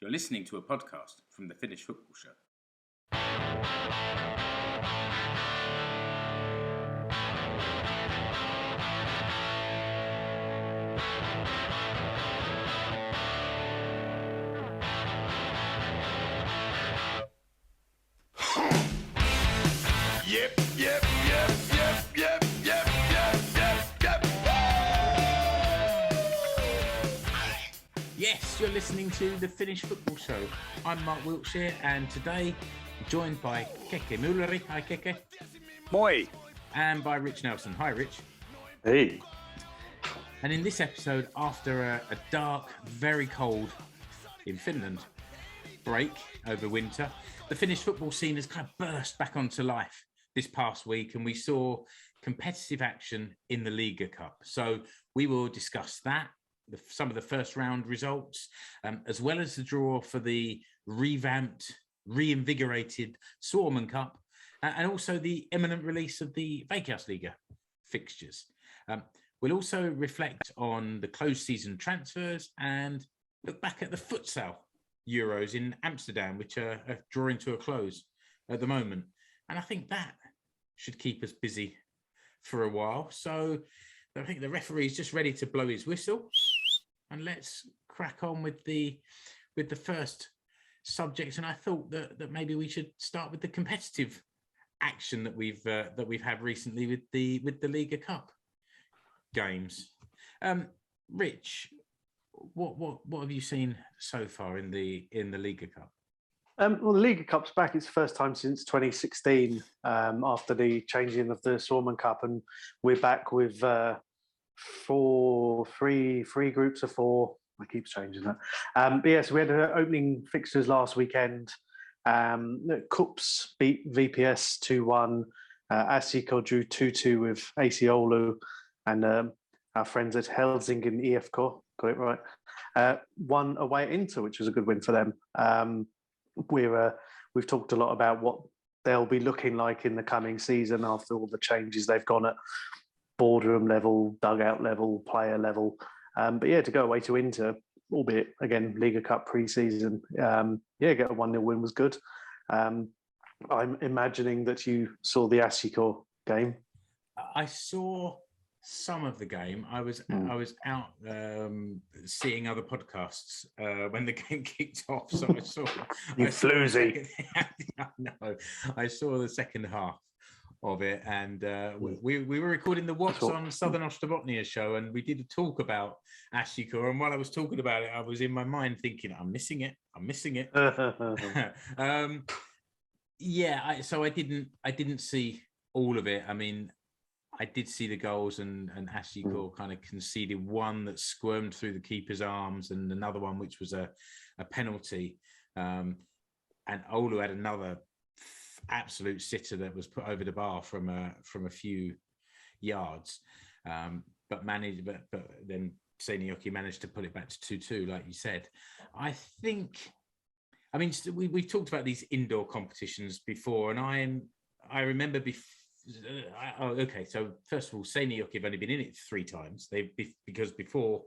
You're listening to a podcast from the Finnish Football Show. Yep. Yes, you're listening to the Finnish Football Show. I'm Mark Wiltshire, and today I'm joined by Keke Mulleri. Hi, Keke. Moi. And by Rich Nelson. Hi, Rich. Hey. And in this episode, after a dark, very cold, in Finland, break over winter, the Finnish football scene has kind of burst back onto life this past week, and we saw competitive action in the Liigacup. So we will discuss that, some of the first round results, as well as the draw for the revamped, reinvigorated Suomen Cup, and also the imminent release of the Veikkausliiga Fixtures. We'll also reflect on the closed season transfers and look back at the Futsal Euros in Amsterdam, which are drawing to a close at the moment. And I think that should keep us busy for a while. So I think the referee is just ready to blow his whistle. And let's crack on with the first subject. And I thought that maybe we should start with the competitive action that we've had recently with the Liigacup games. Rich, what have you seen so far in the Liigacup? Well, the Liigacup's back. It's the first time since 2016 after the changing of the Suomen Cup, and we're back with three groups of four. I keep changing that. But yes, we had opening fixtures last weekend. Cups beat VPS 2-1. Asiko drew 2-2 with AC Oulu, and our friends at Helsingin IFK, got it right, won away at Inter, which was a good win for them. We've talked a lot about what they'll be looking like in the coming season after all the changes they've gone at boardroom level, dugout level, player level. But yeah, to go away to Inter, albeit again Liigacup pre-season, get a 1-0 win was good. I'm imagining that you saw the Asiko game. I saw some of the game. I was out seeing other podcasts when the game kicked off. So I saw you floozy. No, I saw the second half of it, and we were recording the What's on Southern Ostrobotnia show, and we did a talk about Asiko. And while I was talking about it, I was in my mind thinking, I'm missing it. So I didn't see all of it. I mean, I did see the goals, and Asiko kind of conceded one that squirmed through the keeper's arms, and another one which was a penalty. And Oulu had another absolute sitter that was put over the bar from a few yards, but then Seinäjoki managed to put it back to 2-2, like you said. I mean, we've talked about these indoor competitions before, and I remember before. So first of all, Seinäjoki have only been in it 3 times. Because before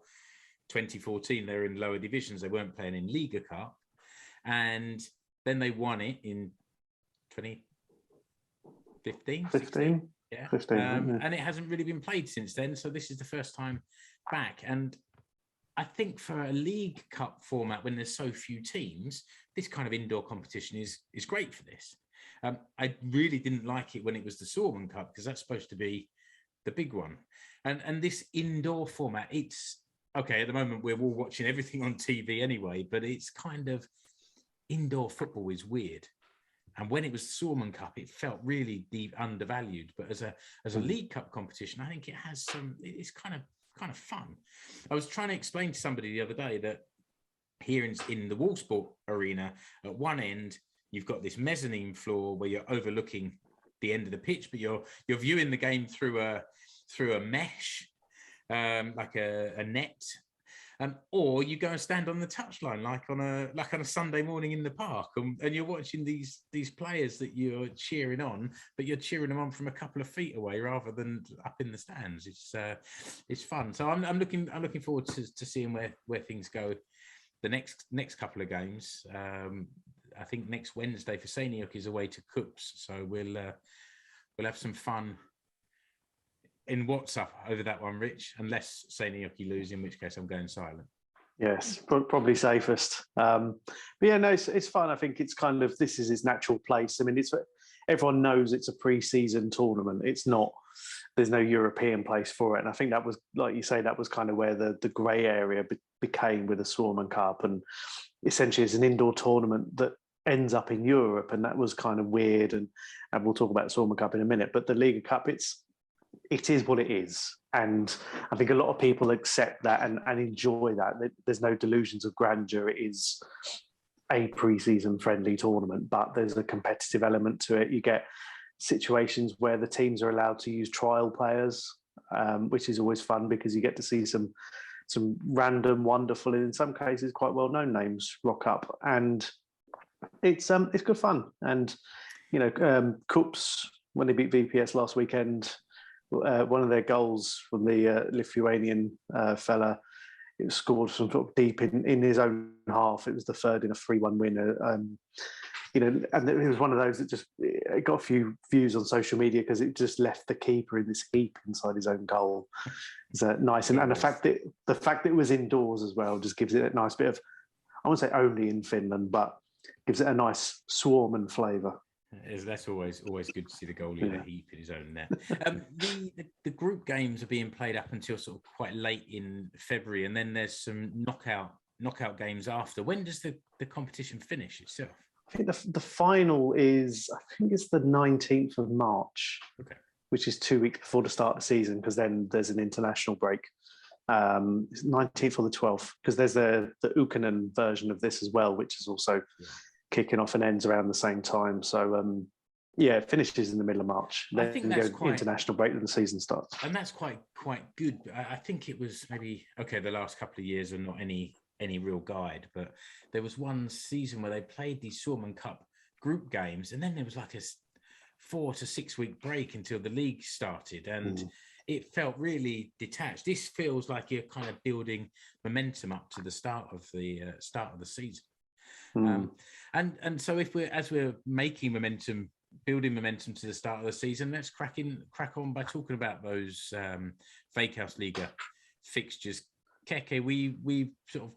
2014 they were in lower divisions. They weren't playing in Liigacup, and then they won it in 2015. 15? Yeah. 15, and it hasn't really been played since then. So this is the first time back, and I think for a League Cup format, when there's so few teams, this kind of indoor competition is great for this. I really didn't like it when it was the Suomen Cup, because that's supposed to be the big one. And this indoor format, it's okay. At the moment, we're all watching everything on TV anyway, but it's kind of indoor football is weird. And when it was the Suomen Cup, it felt really undervalued. But as a League Cup competition, I think it has some. It's kind of fun. I was trying to explain to somebody the other day that here in the Wallsport Arena, at one end, you've got this mezzanine floor where you're overlooking the end of the pitch, but you're viewing the game through a mesh, like a net, or you go and stand on the touchline like on a Sunday morning in the park, and you're watching these players that you're cheering on, but you're cheering them on from a couple of feet away rather than up in the stands. It's fun. So I'm looking forward to seeing where things go next couple of games. I think next Wednesday for Seinäjoki is away to Cups, so we'll have some fun in WhatsApp over that one, Rich. Unless Seinäjoki lose, in which case I'm going silent. Yes, probably safest. But yeah, no, it's fun. I think it's kind of, this is its natural place. I mean, everyone knows it's a pre-season tournament. It's not, there's no European place for it. And I think that was, like you say, that was kind of where the grey area became with the Suomen Cup. And essentially it's an indoor tournament that ends up in Europe. And that was kind of weird. And we'll talk about the Suomen Cup in a minute. But the Liigacup, it is what it is. And I think a lot of people accept that and enjoy that. There's no delusions of grandeur. It is a pre-season friendly tournament, but there's a competitive element to it. You get situations where the teams are allowed to use trial players, which is always fun because you get to see some random, wonderful, and in some cases quite well-known names rock up. And it's good fun. And, you know, Cups, when they beat VPS last weekend, one of their goals from the Lithuanian fella, it was scored from sort of deep in his own half. It was the third in a 3-1 win. You know, and it was one of those that just it got a few views on social media because it just left the keeper in this heap inside his own goal. It's nice, and the fact that it was indoors as well just gives it a nice bit of, I won't say only in Finland, but gives it a nice swarm flavour. That's always good to see the goalie in a heap in his own net. The group games are being played up until sort of quite late in February, and then there's some knockout games after. When does the competition finish itself? I think the final is, I think it's the 19th of March, which is 2 weeks before the start of the season, because then there's an international break. It's 19th or the 12th, because there's the Ukkonen version of this as well, which is also kicking off and ends around the same time. So, it finishes in the middle of March. Then I think that's quite international break, then the season starts. And that's quite good. I think it was maybe, the last couple of years are not any real guide, but there was one season where they played these Suomen Cup group games, and then there was like a 4 to 6 week break until the league started, and it felt really detached. This feels like you're kind of building momentum up to the start of the season. And so as we're making momentum, building momentum to the start of the season, let's crack on by talking about those Veikkausliiga fixtures. Keke, we sort of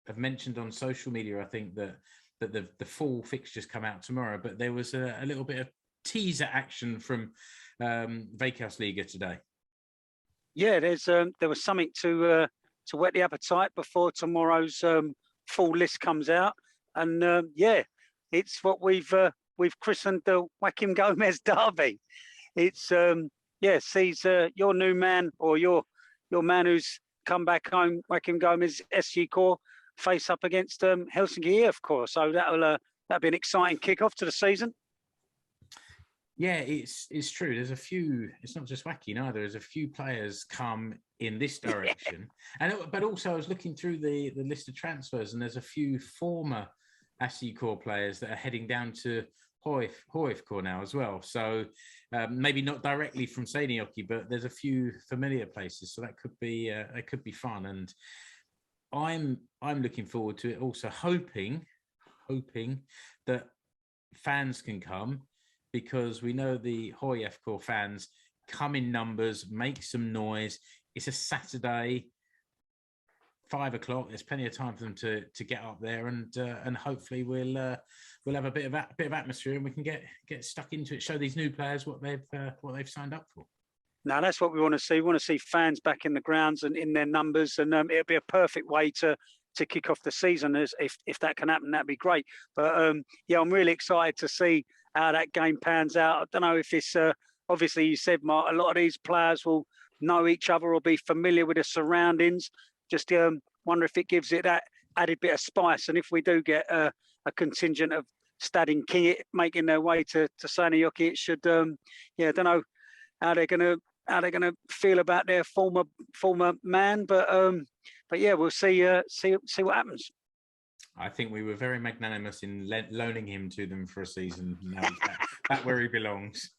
have mentioned on social media, I think, that the full fixtures come out tomorrow, but there was a little bit of teaser action from Veikkausliiga today. Yeah, there was something to whet the appetite before tomorrow's full list comes out, and it's what we've christened the Joaquim Gomez derby. It's sees your new man, or your man who's come back home, Joaquim Gomez, SG Core, face up against Helsinki, of course. So that'll be an exciting kick-off to the season. Yeah, it's true. There's a few. It's not just Joaquim either. There's a few players come in this direction, but also I was looking through the list of transfers, and there's a few former SG Core players that are heading down to Hoifcore now as well. So maybe not directly from Seinäjoki, but there's a few familiar places. So that could be fun, and I'm looking forward to it. Also hoping that fans can come, because we know the Hoifcore fans come in numbers, make some noise. It's a Saturday, 5 o'clock. There's plenty of time for them to get up there, and hopefully we'll have a bit of atmosphere, and we can get stuck into it. Show these new players what they've signed up for. Now that's what we want to see. We want to see fans back in the grounds and in their numbers, and it'll be a perfect way to kick off the season. If that can happen, that'd be great. But I'm really excited to see how that game pans out. I don't know if it's obviously, you said, Mark, a lot of these players will know each other or be familiar with the surroundings. Just wonder if it gives it that added bit of spice. And if we do get a contingent of Stad and King making their way to Seinäjoki, it should, I don't know how they're gonna feel about their former man, but yeah, we'll see what happens. I think we were very magnanimous in loaning him to them for a season. Now he's back where he belongs.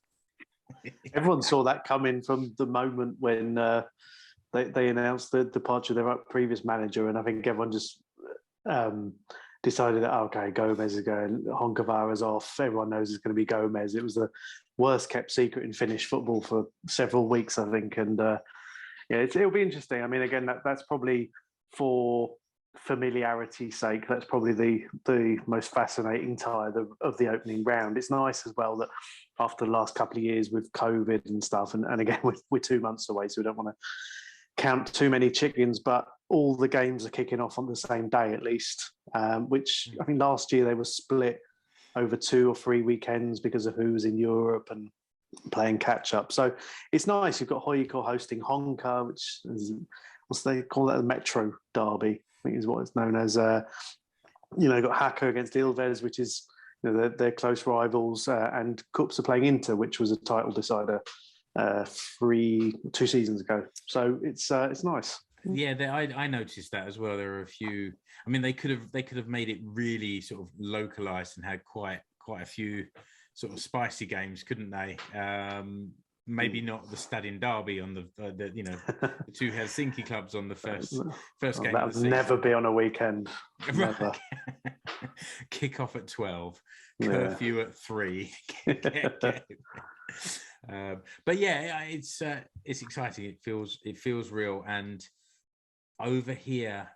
Everyone saw that coming from the moment when they announced the departure of their previous manager, and I think everyone just decided that, okay, Gomez is going, Honkavara's off, everyone knows it's going to be Gomez. It was the worst kept secret in Finnish football for several weeks, I think. And it'll be interesting. I mean, again, that's probably for familiarity's sake, that's probably the most fascinating tie of the opening round. It's nice as well that after the last couple of years with COVID and stuff, and again, we're 2 months away, so we don't want to count too many chickens, but all the games are kicking off on the same day at least, which I think last year they were split over 2 or 3 weekends because of who was in Europe and playing catch up. So it's nice. You've got Hoiko hosting Honka, which is, what's they call that, the Metro Derby, I think is what it's known as. You've got Haka against Ilves, which is they're close rivals, and Cups are playing Inter, which was a title decider 2 seasons ago. So it's nice. Yeah, I noticed that as well. There are a few. I mean, they could have made it really sort of localized and had quite a few sort of spicy games, couldn't they? Maybe not the Stadin Derby on the 2 Helsinki clubs on the first game. That would never be on a weekend. Never. Kick off at 12, curfew at 3. But yeah, it's exciting. It feels real. And over here,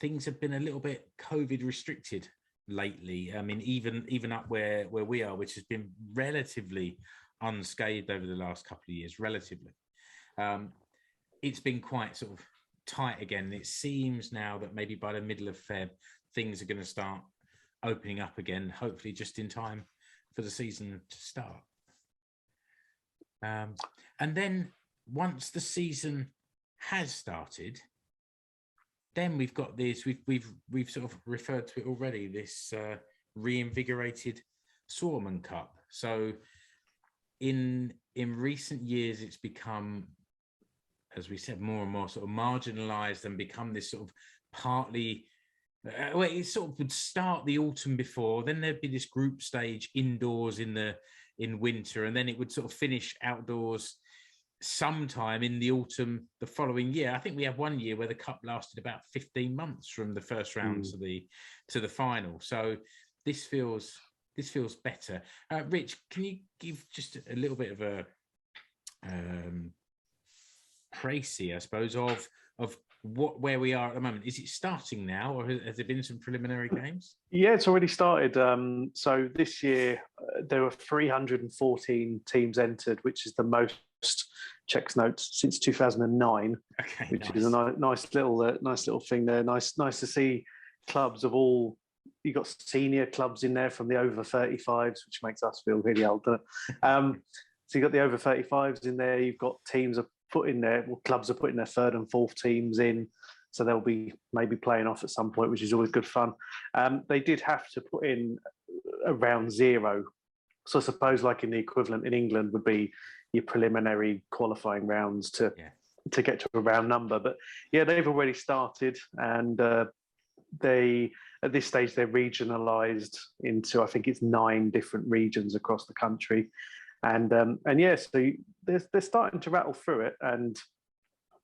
things have been a little bit COVID restricted lately. I mean, even up where we are, which has been relatively unscathed over the last couple of years, relatively. It's been quite sort of tight again. It seems now that maybe by the middle of Feb, things are going to start opening up again, hopefully just in time for the season to start. And then once the season has started, then we've got this. We've sort of referred to it already. This reinvigorated Suomen Cup. So in recent years, it's become, as we said, more and more sort of marginalised and become this sort of partly. It sort of would start the autumn before, then there'd be this group stage indoors in winter, and then it would sort of finish outdoors sometime in the autumn the following year. I think we had one year where the cup lasted about 15 months from the first round to the final. So this feels better. Rich, can you give just a little bit of a précis, I suppose, of where we are at the moment? Is it starting now, or has there been some preliminary games? Yeah, it's already started. So this year there were 314 teams entered, which is the most checks notes since 2009. Okay, which nice. is a nice little thing there. Nice to see clubs of all. You got senior clubs in there from the over 35s, which makes us feel really old. So you got the over 35s in there. You've got teams are put in there. Well, clubs are putting their 3rd and 4th teams in, so they'll be maybe playing off at some point, which is always good fun. They did have to put in a round 0. So I suppose, like in the equivalent in England, would be your preliminary qualifying rounds to get to a round number. But yeah, they've already started, and they at this stage they're regionalised into, I think it's 9 different regions across the country. And so they're starting to rattle through it, and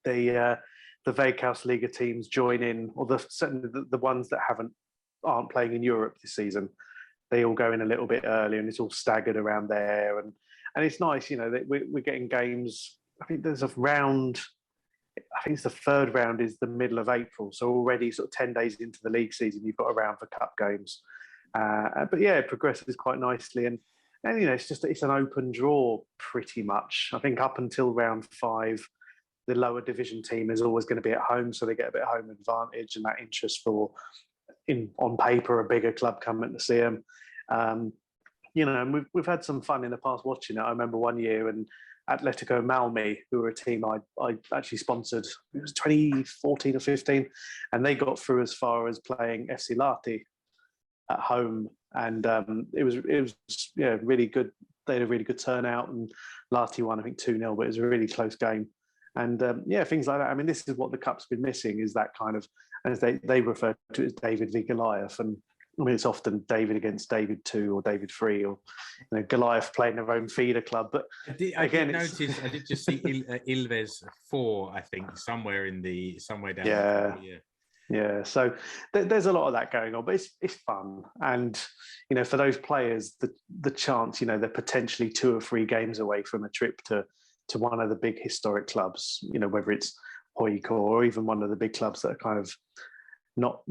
the Veikkausliiga teams join in, or certainly the ones that aren't playing in Europe this season. They all go in a little bit earlier, and it's all staggered around there, and it's nice, that we're getting games. I think there's a round. I think it's the 3rd round is the middle of April, so already sort of 10 days into the league season, you've got a round for cup games. But yeah, it progresses quite nicely, and it's an open draw pretty much. I think up until round 5, the lower division team is always going to be at home, so they get a bit of home advantage and that interest for, on paper, a bigger club coming to see them. And we've had some fun in the past watching it. I remember one year, and Atletico Malmi, who were a team I actually sponsored, it was 2014 or 15, and they got through as far as playing FC Lahti at home, and it was really good. They had a really good turnout, and Lahti won, I think 2-0, but it was a really close game. And things like that. I mean, this is what the cup's been missing, is that kind of, as they refer to it as David v Goliath. And I mean, it's often David against David 2 or David 3, or Goliath playing their own feeder club. But I did just see Ilves 4, I think, somewhere down there. Yeah. Yeah, so there's a lot of that going on, but it's fun, and for those players, the chance, they're potentially 2 or 3 games away from a trip to one of the big historic clubs, whether it's Hoik or even one of the big clubs that are kind of not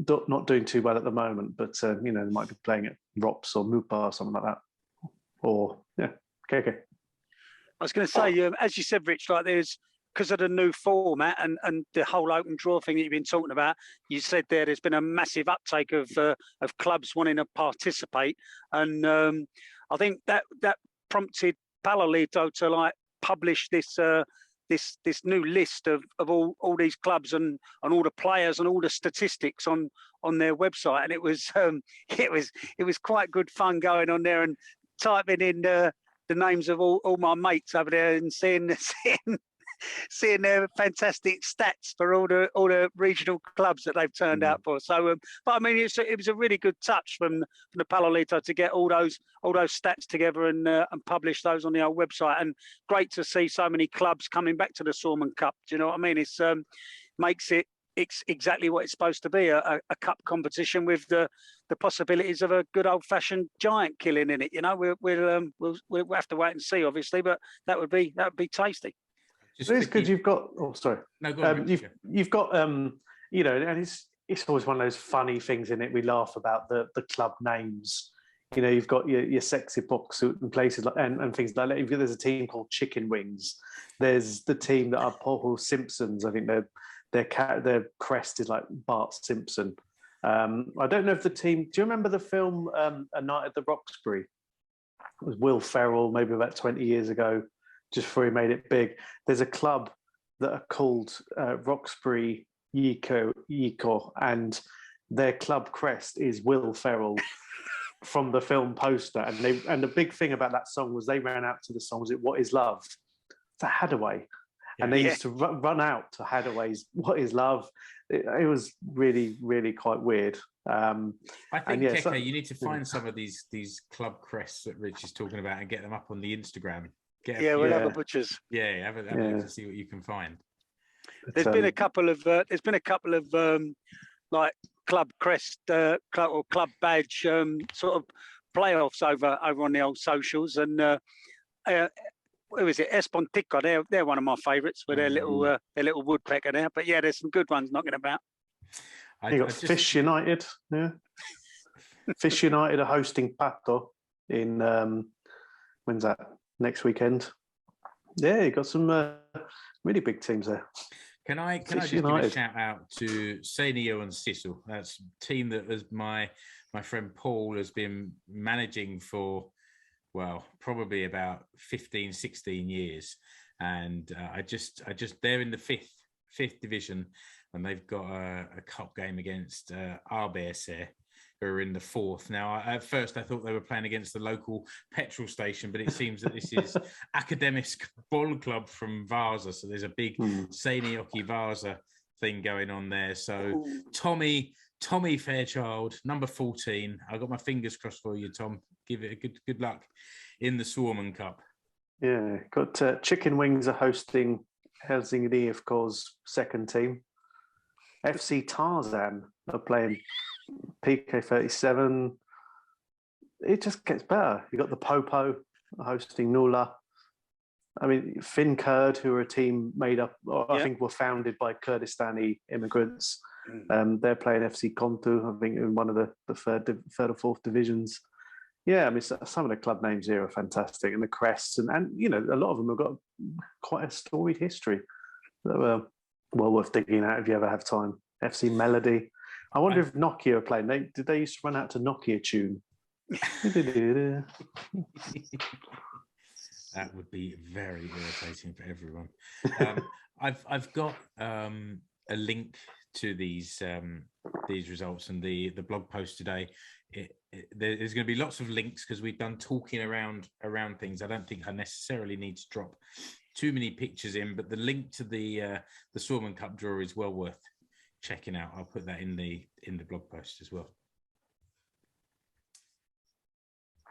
doing too well at the moment, but they might be playing at Rops or Mupa or something like that, or Keke. I was going to say, as you said, Rich, like because of the new format and the whole open draw thing that you've been talking about, you said there's been a massive uptake of clubs wanting to participate, and I think that prompted Palalito to publish this new list of all these clubs and all the players and all the statistics on their website, and it was quite good fun going on there and typing in the names of all my mates over there and seeing their fantastic stats for all the regional clubs that they've turned out for. So, but I mean, it was a really good touch from the Palalito to get all those stats together and publish those on the old website. And great to see so many clubs coming back to the Suomen Cup. Do you know what I mean? It's makes it exactly what it's supposed to be, a cup competition with the possibilities of a good old fashioned giant killing in it. We'll have to wait and see, obviously, but that would be tasty. It's because you've got. Oh, sorry. No, go on. You've got and it's always one of those funny things in it. We laugh about the club names. You've got your sexy box and places and things like that. There's a team called Chicken Wings. There's the team that are Paul Simpsons. I think their crest is like Bart Simpson. I don't know if the team. Do you remember the film A Night at the Roxbury? It was Will Ferrell, maybe about 20 years ago, just before he made it big. There's a club that are called Roxbury Yiko, and their club crest is Will Ferrell from the film poster. And the big thing about that song was they ran out to the song, was it What Is Love? It's a Hadaway. And they used to run out to Hadaway's What Is Love. It was really, really quite weird. I think, Keke, you need to find some of these club crests that Rich is talking about and get them up on the Instagram. We'll have a butchers. Yeah, have a look to see what you can find. There's been a couple of like club crest or club badge sort of playoffs over on the old socials, and what was it? Espontico. They're one of my favourites with their little woodpecker there. But yeah, there's some good ones knocking about. You got Fish United. Yeah, Fish United are hosting Pato in when's that? Next weekend. Yeah, you got some really big teams there. Can I just give a shout out to Senio and Sissel? That's a team that was my friend Paul has been managing for, well, probably about 15, 16 years. And I just they're in the fifth division, and they've got a cup game against RBSR, who are in the 4th. Now, at first, I thought they were playing against the local petrol station, but it seems that this is Akademisk Ball Club from Vasa. So there's a big Seinäjoki Vasa thing going on there. So Tommy Fairchild, number 14. I got my fingers crossed for you, Tom. Give it a good luck in the Suomen Cup. Yeah, got Chicken Wings are hosting Helsingin IFK's second team. FC Tarzan are playing PK37. It just gets better. You got the Popo hosting Nula. I mean, Finn Kurd, who are a team made up, I think were founded by Kurdistani immigrants. They're playing FC Kontu, I think, in one of the third or fourth divisions. Yeah, I mean, some of the club names here are fantastic, and the crests, and a lot of them have got quite a storied history. So, well worth digging out if you ever have time. FC Melody. I wonder if Nokia are playing. Did they used to run out to Nokia tune? That would be very irritating for everyone. I've got a link to these results and the blog post today. There's going to be lots of links because we've done talking around things. I don't think I necessarily need to drop too many pictures in, but the link to the Suomen Cup draw is well worth checking out. I'll put that in the blog post as well.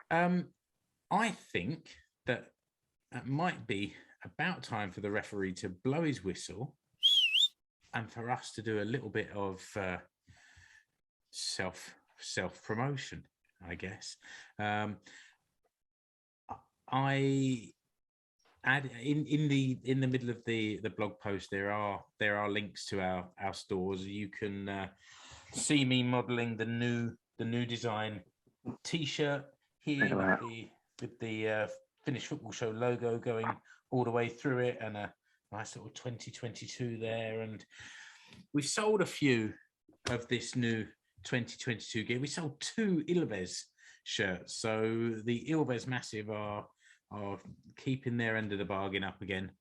I think that it might be about time for the referee to blow his whistle and for us to do a little bit of self promotion, I guess. I add in the middle of the blog post there are links to our stores. You can see me modeling the new design t-shirt here with the Finnish Football Show logo going all the way through it, and a nice little 2022 there. And we've sold a few of this new 2022 gear. We sold 2 Ilves shirts, so the Ilves Massive are keeping their end of the bargain up again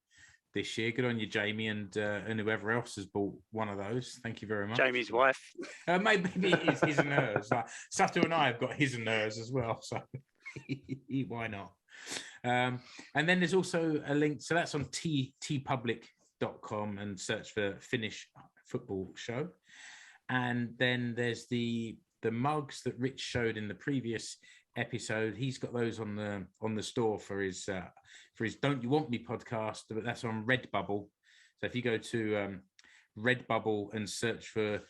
this year. Good on you, Jamie, and whoever else has bought one of those. Thank you very much. Jamie's wife. Maybe it is his and hers. Like Sato and I have got his and hers as well, so why not? And then there's also a link, so that's on tpublic.com, and search for Finnish Football Show. And then there's the mugs that Rich showed in the previous episode. He's got those on the store for his Don't You Want Me podcast, but that's on Redbubble. So if you go to Redbubble and search for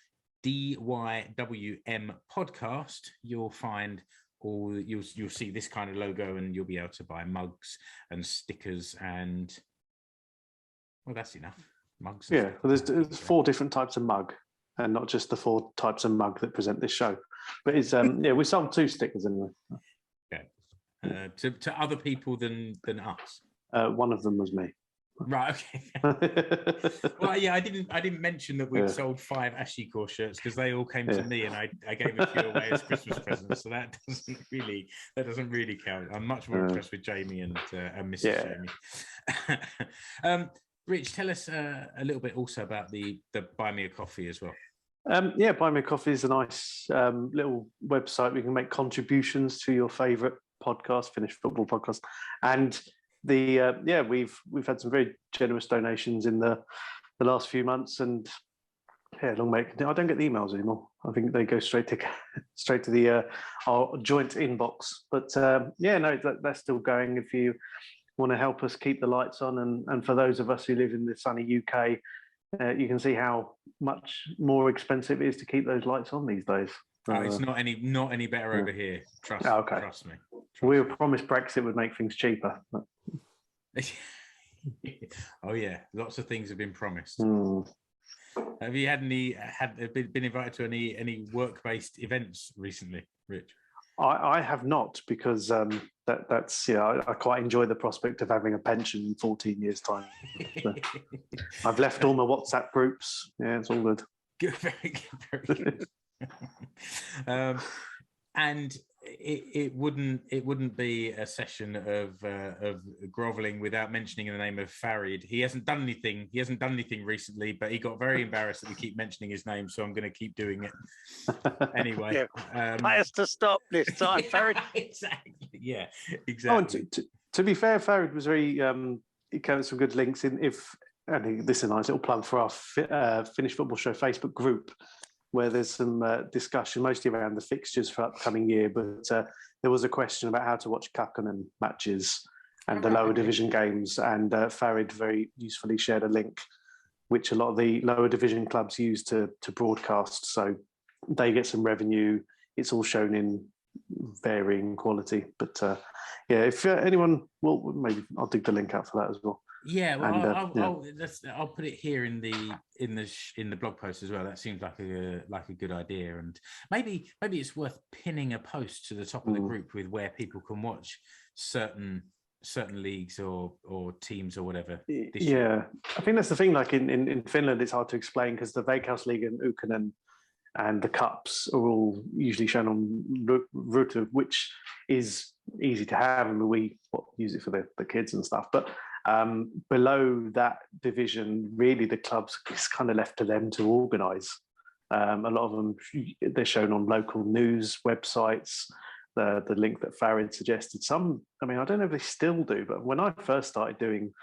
DYWM podcast, you'll find you'll see this kind of logo, and you'll be able to buy mugs and stickers, and well, that's enough. Mugs. Yeah, well, there's 4 different types of mug, and not just the 4 types of mug that present this show. But it's yeah, we sold 2 stickers anyway. Yeah, to other people than us. One of them was me. Right. Okay. Well, yeah, I didn't mention that we'd sold 5 Ashikor shirts, because they all came to me, and I gave a few away as Christmas presents. So that doesn't really count. I'm much more impressed with Jamie and Mrs. Jamie. Rich, tell us a little bit also about the Buy Me a Coffee as well. Yeah, Buy Me a Coffee is a nice little website. We can make contributions to your favourite podcast, Finnish football podcast, and we've had some very generous donations in the last few months, and long may it continue. I don't get the emails anymore. I think they go straight to the our joint inbox. But that's still going. If you want to help us keep the lights on, and for those of us who live in the sunny UK, you can see how much more expensive it is to keep those lights on these days. It's not any better over here. Trust me. We were promised Brexit would make things cheaper. Oh yeah, lots of things have been promised. Have you been invited to any work-based events recently, Rich? I have not, because that's I quite enjoy the prospect of having a pension in 14 years' time. So I've left all my WhatsApp groups. Yeah, it's all good. Good, very good, very good. And it wouldn't be a session of groveling without mentioning the name of Farid. He hasn't done anything recently, but he got very embarrassed that we keep mentioning his name, so I'm going to keep doing it anyway. Pay us to stop this time, Farid. Exactly. Yeah, exactly. Oh, to be fair, Farid was very. He came with some good links in. I think this is a nice little plug for our Finnish Football Show Facebook group, where there's some discussion, mostly around the fixtures for upcoming year. But there was a question about how to watch Kakkonen matches and the lower division games. And Farid very usefully shared a link, which a lot of the lower division clubs use to broadcast. So they get some revenue. It's all shown in varying quality. But if anyone, well, maybe I'll dig the link out for that as well. Yeah, well, I'll put it here in the blog post as well. That seems like a good idea, and maybe it's worth pinning a post to the top of the group with where people can watch certain leagues or teams or whatever. Year. I think that's the thing. Like in Finland, it's hard to explain because the Veikkausliiga and Ykkönen and the cups are all usually shown on Ruutu, which is easy to have, and we use it for the kids and stuff, but. Below that division, really the clubs, it's kind of left to them to organise. A lot of them, they're shown on local news websites, the link that Farid suggested. Some, I mean, I don't know if they still do, but when I first started doing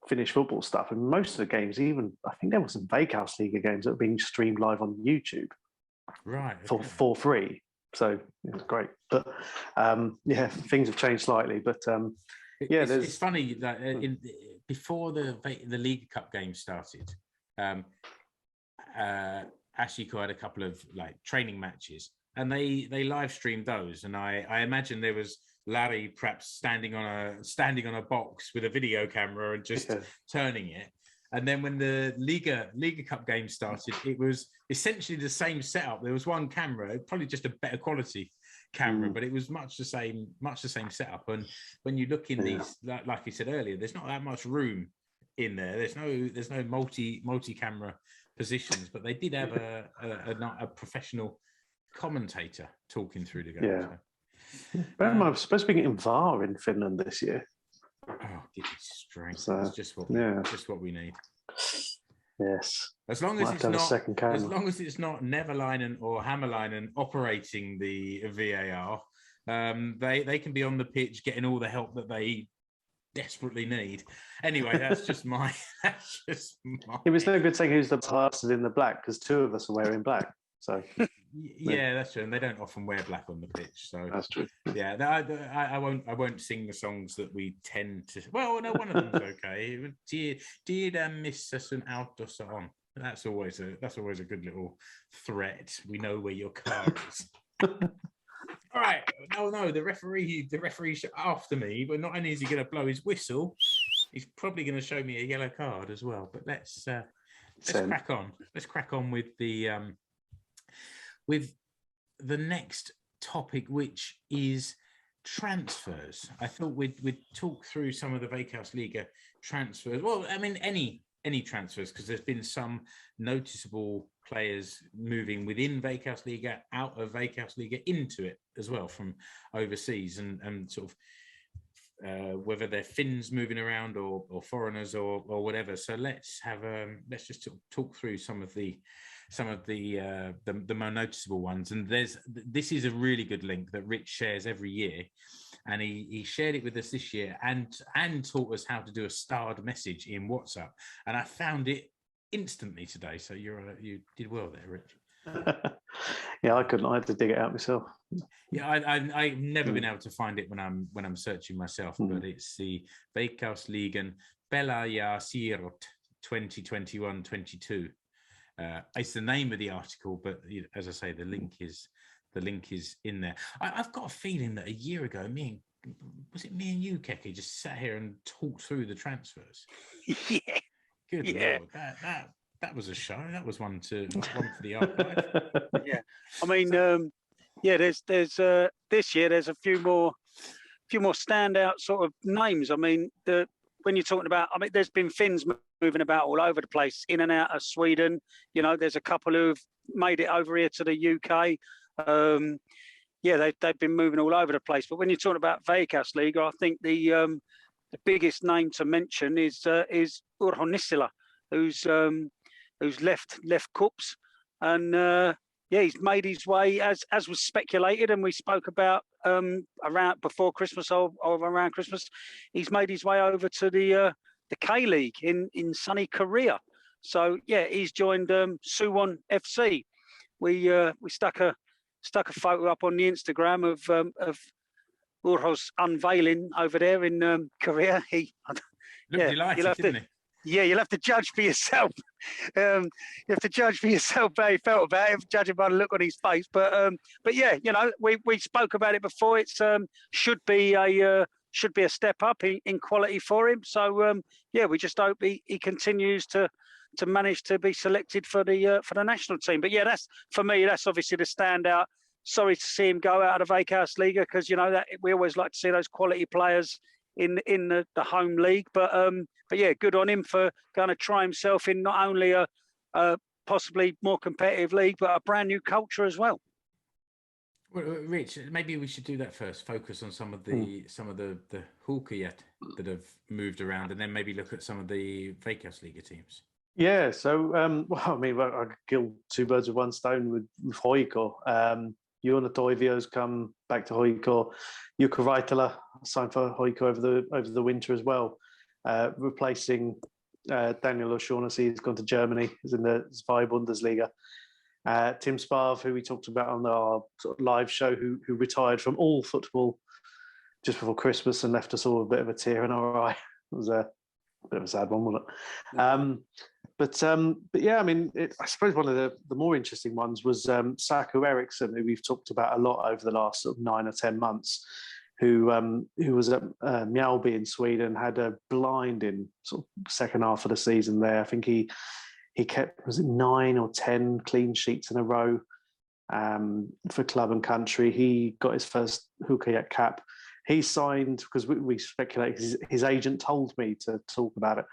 Finnish football stuff, and most of the games, even, I think there were some Veikkausliiga games that were being streamed live on YouTube. Right. Okay. For free. So it's great. But things have changed slightly, but it's funny that before the Liigacup game started, Ashiko had a couple of like training matches, and they live streamed those. And I imagine there was Larry perhaps standing on a box with a video camera and just turning it. And then when the Liga Cup game started, it was essentially the same setup. There was one camera, probably just a better quality camera, but it was much the same setup. And when you look in these, like you said earlier, there's not that much room in there. There's no multi-camera positions, but they did have a professional commentator talking through the game. Yeah. Bear in mind, I'm supposed to be getting VAR in Finland this year. Oh, give me strength. So, it's just what we need. Yes. As long as it's not Neverleinen or Hammerleinen operating the VAR, they can be on the pitch getting all the help that they desperately need. Anyway, that's just my. It was no good saying who's the bastard in the black because two of us are wearing black. So yeah, that's true, and they don't often wear black on the pitch. So that's true. Yeah, I won't sing the songs that we tend to. Well, no, one of them's okay. Dear miss us an autos on. That's always a good little threat. We know where your car is. All right. No, the referee after me, but not only is he going to blow his whistle, he's probably going to show me a yellow card as well. But let's crack on. Let's crack on with the next topic, which is transfers. I thought we'd talk through some of the Veikkausliiga transfers. Well, I mean, any transfers, because there's been some noticeable players moving within Veikkausliiga, out of Veikkausliiga into it as well from overseas, and sort of whether they're Finns moving around or foreigners or whatever. So let's just talk through some of the more noticeable ones. And this is a really good link that Rich shares every year, and he shared it with us this year and taught us how to do a starred message in WhatsApp, and I found it instantly today. So you did well there, Rich. Yeah, I couldn't. I had to dig it out myself. Yeah, I've never been able to find it when I'm searching myself, but it's the Veikkausliigan Pelaaja Siirrot 2021-22. It's the name of the article, but as I say, the link is in there. I've got a feeling that a year ago, me and you, Keke, just sat here and talked through the transfers. Yeah. Good Lord, that was a show. That was one for the archive. Yeah, I mean, there's this year there's a few more standout sort of names. I mean, when you're talking about, I mean, there's been Finns moving about all over the place, in and out of Sweden. You know, there's a couple who've made it over here to the UK. They've been moving all over the place. But when you're talking about Veikkausliiga, I think the biggest name to mention is Urho Nissilä, who's left Cups, and he's made his way, as was speculated, and we spoke about around before Christmas or around Christmas. He's made his way over to the K League in sunny Korea. So yeah, he's joined Suwon FC. We stuck a photo up on the Instagram of Urho's unveiling over there in Korea. He looked delighted, didn't he? Yeah, you'll have to judge for yourself. You have to judge for yourself how he felt about it, judging by the look on his face. But yeah, you know, we spoke about it before. It's should be a step up in quality for him. So we just hope he continues to manage to be selected for the national team. But yeah, that's, for me, that's obviously the standout. Sorry to see him go out of the Veikkausliiga, because you know that we always like to see those quality players in the home league. But yeah, good on him for going to try himself in not only a possibly more competitive league, but a brand new culture as well. Well, Rich, maybe we should do that first. Focus on some of the Hulkajat that have moved around, and then maybe look at some of the Veikkausliiga teams. Yeah, so I mean, I could kill two birds with one stone with Hoiko. Joona Toivio's come back to Hoiko. Jukka Raitala signed for Hoiko over the winter as well, replacing Daniel O'Shaughnessy. He's gone to Germany. He's in the Zwei Bundesliga. Tim Sparv, who we talked about on our sort of live show, who retired from all football just before Christmas and left us all a bit of a tear in our eye. It was bit of a sad one, wasn't it? But yeah, I mean, I suppose one of the more interesting ones was Saku Eriksson, who we've talked about a lot over the last sort of 9 or 10 months, who was at Mjällby in Sweden, had a blinding sort of second half of the season there. I think he kept, was it 9 or 10 clean sheets in a row for club and country. He got his first Huuhkajat cap. He signed, because we speculate, his agent told me to talk about it.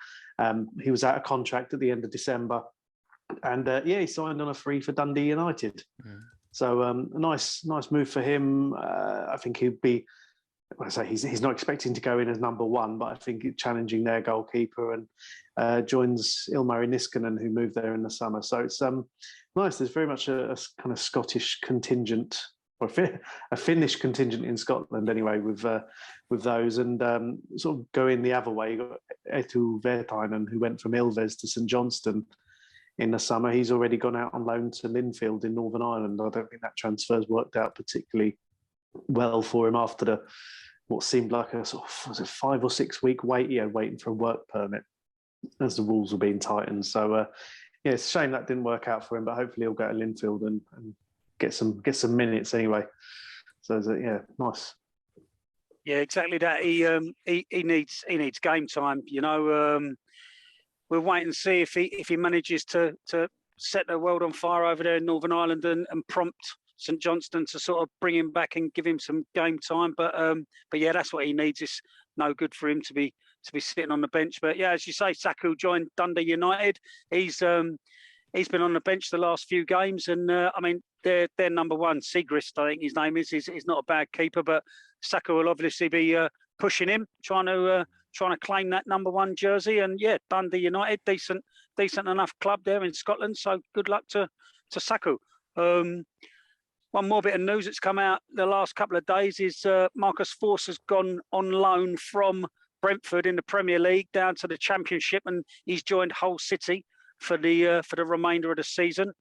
He was out of contract at the end of December. And he signed on a free for Dundee United. Mm. So a nice move for him. I think he'd be, I say he's not expecting to go in as number one, but I think challenging their goalkeeper and joins Ilmari Niskanen, who moved there in the summer. So it's nice. There's very much a kind of Scottish contingent, or a Finnish contingent in Scotland anyway, with those, and sort of going the other way. You got Eetu Virtanen, who went from Ilves to St Johnstone in the summer. He's already gone out on loan to Linfield in Northern Ireland. I don't think that transfer's worked out particularly well for him after what seemed like a sort of, was it 5 or 6 week wait? Yeah, waiting for a work permit as the rules were being tightened. So it's a shame that didn't work out for him, but hopefully he'll go to Linfield and get some minutes anyway. So nice. Yeah, exactly that. He needs game time. You know, we'll wait and see if he manages to set the world on fire over there in Northern Ireland and prompt St Johnstone to sort of bring him back and give him some game time. But yeah, that's what he needs. It's no good for him to be sitting on the bench. But yeah, as you say, Saku joined Dundee United. He's been on the bench the last few games, and I mean they're number one. Sigrist, I think his name is. He's not a bad keeper, but Saku will obviously be pushing him, trying to claim that number one jersey. And yeah, Dundee United, decent enough club there in Scotland. So good luck to Saku. One more bit of news that's come out the last couple of days is Marcus Forss has gone on loan from Brentford in the Premier League down to the Championship, and he's joined Hull City for the remainder of the season.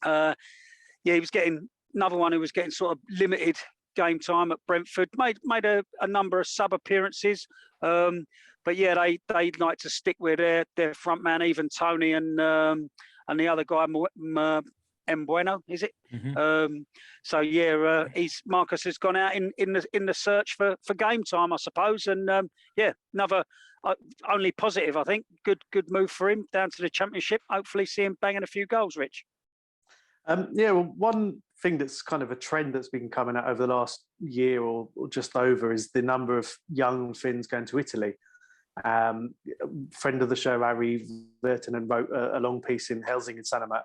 He was getting another one who was getting sort of limited game time at Brentford. Made a number of sub appearances, but yeah, they like to stick with their front man, even Tony and the other guy, Mbueno, is it? Mm-hmm. Marcus has gone out in the search for game time, I suppose, and another only positive, I think. Good move for him down to the Championship. Hopefully, see him banging a few goals, Rich. Well, one thing that's kind of a trend that's been coming out over the last year or just over is the number of young Finns going to Italy. Friend of the show, Ari Virtanen, wrote a long piece in Helsingin Sanomat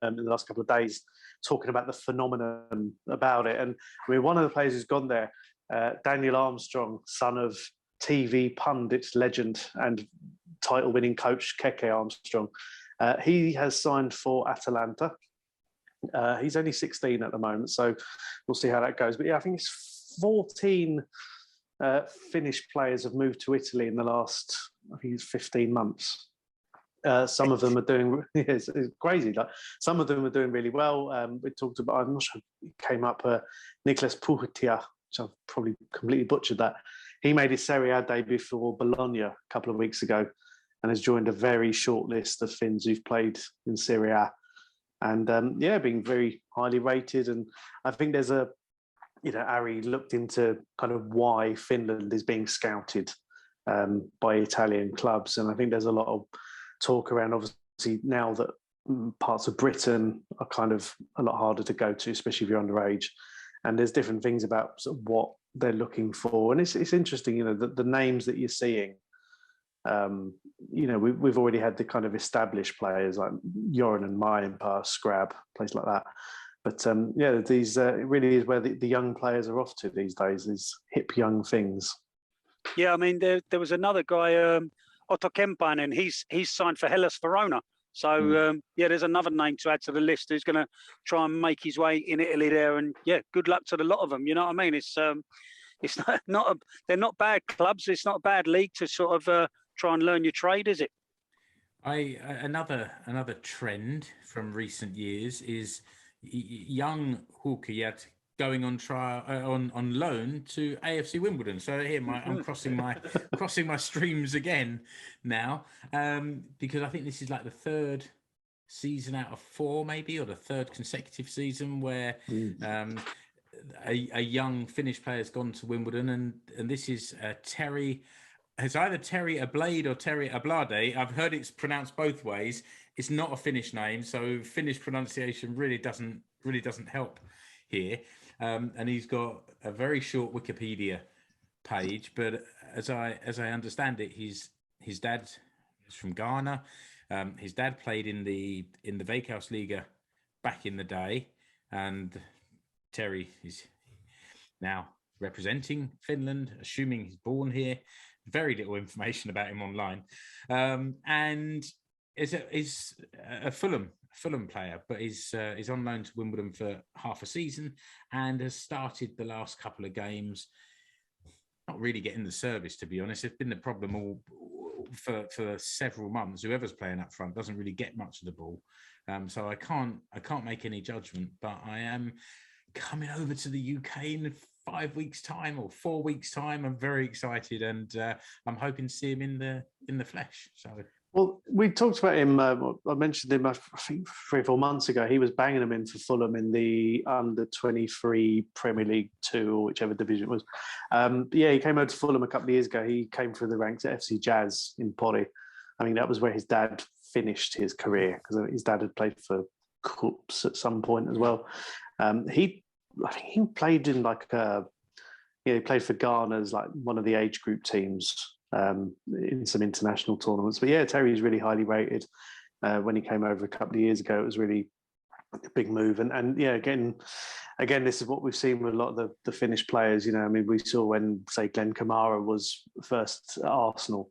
in the last couple of days talking about the phenomenon about it. And I mean, one of the players who's gone there, Daniel Armstrong, son of TV pundit legend and title-winning coach Keke Armstrong, he has signed for Atalanta. He's only 16 at the moment, so we'll see how that goes. But yeah, I think it's 14 Finnish players have moved to Italy in the last, I think it's 15 months. Some of them are doing, it's crazy. Like, some of them are doing really well. We talked about, I'm not sure it came up, Nicholas Puhtia, which I've probably completely butchered that. He made his Serie A debut for Bologna a couple of weeks ago and has joined a very short list of Finns who've played in Serie A. And being very highly rated. And I think there's Ari looked into kind of why Finland is being scouted by Italian clubs. And I think there's a lot of talk around, obviously, now that parts of Britain are kind of a lot harder to go to, especially if you're underage. And there's different things about sort of what they're looking for. And it's interesting, the names that you're seeing. We've already had the kind of established players like Joran and Mayenpa, Scrab, places like that. But these it really is where the young players are off to these days, these hip young things. Yeah, I mean, there was another guy, Otto Kemppainen, he's signed for Hellas Verona. So, there's another name to add to the list who's going to try and make his way in Italy there. And, good luck to the lot of them. You know what I mean? It's they're not bad clubs. It's not a bad league to sort of try and learn your trade, is it? Another trend from recent years is young Huuhkajat going on trial on loan to AFC Wimbledon. So here, I'm crossing my streams again now, because I think this is like the third season out of 4, maybe, or the third consecutive season where a young Finnish player has gone to Wimbledon, and this is Terry. It's either Terry Ablade or Terry Ablade. I've heard it's pronounced both ways. It's not a Finnish name, so Finnish pronunciation really doesn't help here. And he's got a very short Wikipedia page, but as I understand it, his dad is from Ghana. His dad played in the Veikkausliiga back in the day, and Terry is now representing Finland, assuming he's born here. Very little information about him online, and is a Fulham player, but is on loan to Wimbledon for half a season and has started the last couple of games. Not really getting the service, to be honest. It's been the problem all for several months. Whoever's playing up front doesn't really get much of the ball, so I can't make any judgment. But I am coming over to the UK in 5 weeks' time or 4 weeks' time. I'm very excited, and I'm hoping to see him in the flesh. So. Well, we talked about him. I mentioned him, I think, 3 or 4 months ago. He was banging them in for Fulham in the under-23 Premier League 2, or whichever division it was. Yeah, he came over to Fulham a couple of years ago. He came through the ranks at FC Jazz in Pori. I mean, that was where his dad finished his career, because his dad had played for Cups at some point as well. I think he played in he played for Ghana as like one of the age group teams in some international tournaments. But yeah, Terry's really highly rated. When he came over a couple of years ago, it was really a big move. And yeah, again, this is what we've seen with a lot of the Finnish players. You know, I mean, we saw when, say, Glenn Kamara was first at Arsenal.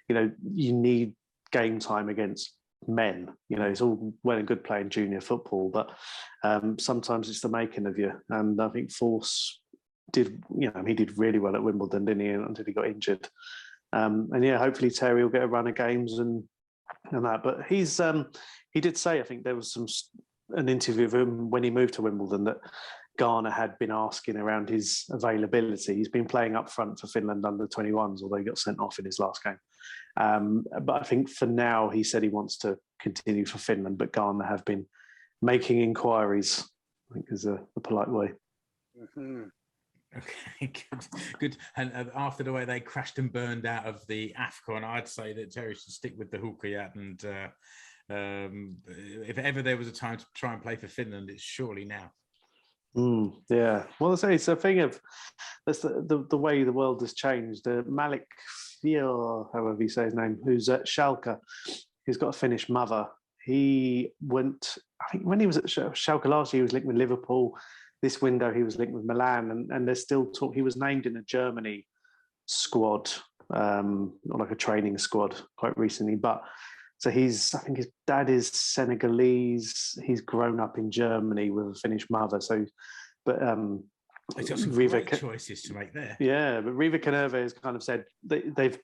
You know, you need game time against men. You know, it's all well and good playing junior football, but sometimes it's the making of you. And I think Force did, he did really well at Wimbledon, didn't he, until he got injured. And yeah, hopefully Terry will get a run of games and that. But he did say, I think there was an interview of him when he moved to Wimbledon, that Ghana had been asking around his availability. He's been playing up front for Finland under 21s, although he got sent off in his last game. But I think for now, he said he wants to continue for Finland, but Ghana have been making inquiries, I think is a polite way. Mm-hmm. Okay, good. And after the way they crashed and burned out of the AFCON, I'd say that Terry should stick with the Hukajat. And if ever there was a time to try and play for Finland, it's surely now. Yeah. Well, I say it's a thing of that's the way the world has changed. Malik Fior, however you say his name, who's at Schalke, he's got a Finnish mother. He went, I think, when he was at Schalke last year, he was linked with Liverpool. This window, he was linked with Milan, and there's still talk. He was named in a Germany squad, or like a training squad, quite recently. But so I think his dad is Senegalese. He's grown up in Germany with a Finnish mother. So, but it's got some great choices to make there. Yeah, but Riva Canerve has kind of said they've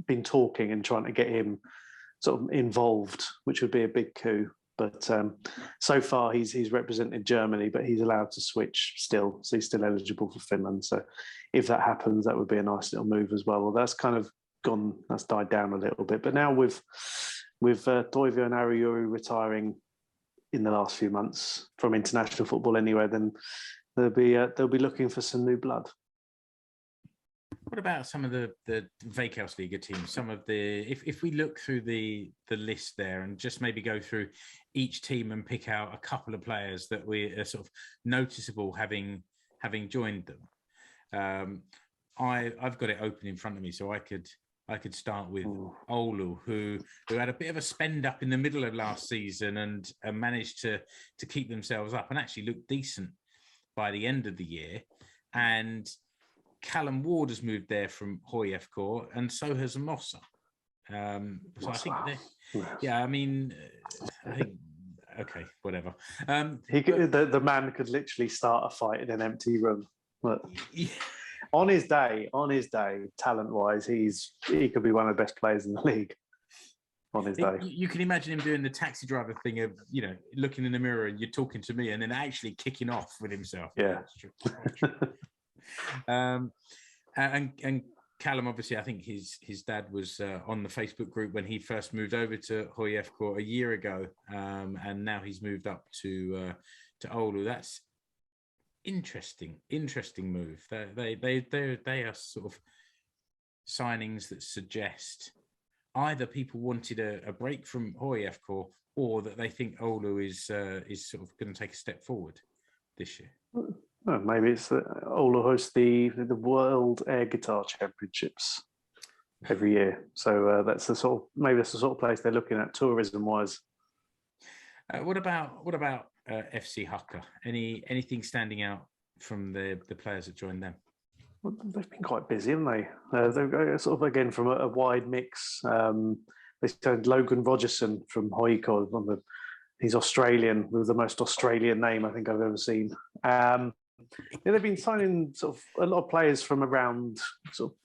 been talking and trying to get him sort of involved, which would be a big coup. But so far he's represented Germany, but he's allowed to switch still, so he's still eligible for Finland. So if that happens, that would be a nice little move as well. Well, that's kind of gone, that's died down a little bit. But now with Toivio and Aruyuru retiring in the last few months from international football anyway, then they'll be looking for some new blood. What about some of the Veikkausliiga teams? Some of the if we look through the list there and just maybe go through each team and pick out a couple of players that we are sort of noticeable having joined them. I've got it open in front of me, so I could start with Oulu, who had a bit of a spend up in the middle of last season and managed to keep themselves up and actually look decent by the end of the year. And Callum Ward has moved there from HJK, and so has Mossa. So I think okay, whatever. The man could literally start a fight in an empty room. But yeah. On his day, talent-wise, he could be one of the best players in the league. on his day. You can imagine him doing the taxi driver thing of, looking in the mirror and you're talking to me, and then actually kicking off with himself. Yeah. That's true. And Callum, obviously, I think his dad was on the Facebook group when he first moved over to HoYFK a year ago, and now he's moved up to Oulu. That's interesting move. They are sort of signings that suggest either people wanted a break from HoYFK or that they think Oulu is sort of going to take a step forward this year. Well, maybe it's that Oulu hosts the World Air Guitar Championships every year, so that's the sort of place they're looking at tourism wise. What about FC Haka? Anything standing out from the players that joined them? Well, they've been quite busy, haven't they? They're sort of again from a wide mix. They signed Logan Rogerson from Hoiko. He's Australian with the most Australian name I think I've ever seen. They've been signing sort of a lot of players from around sort of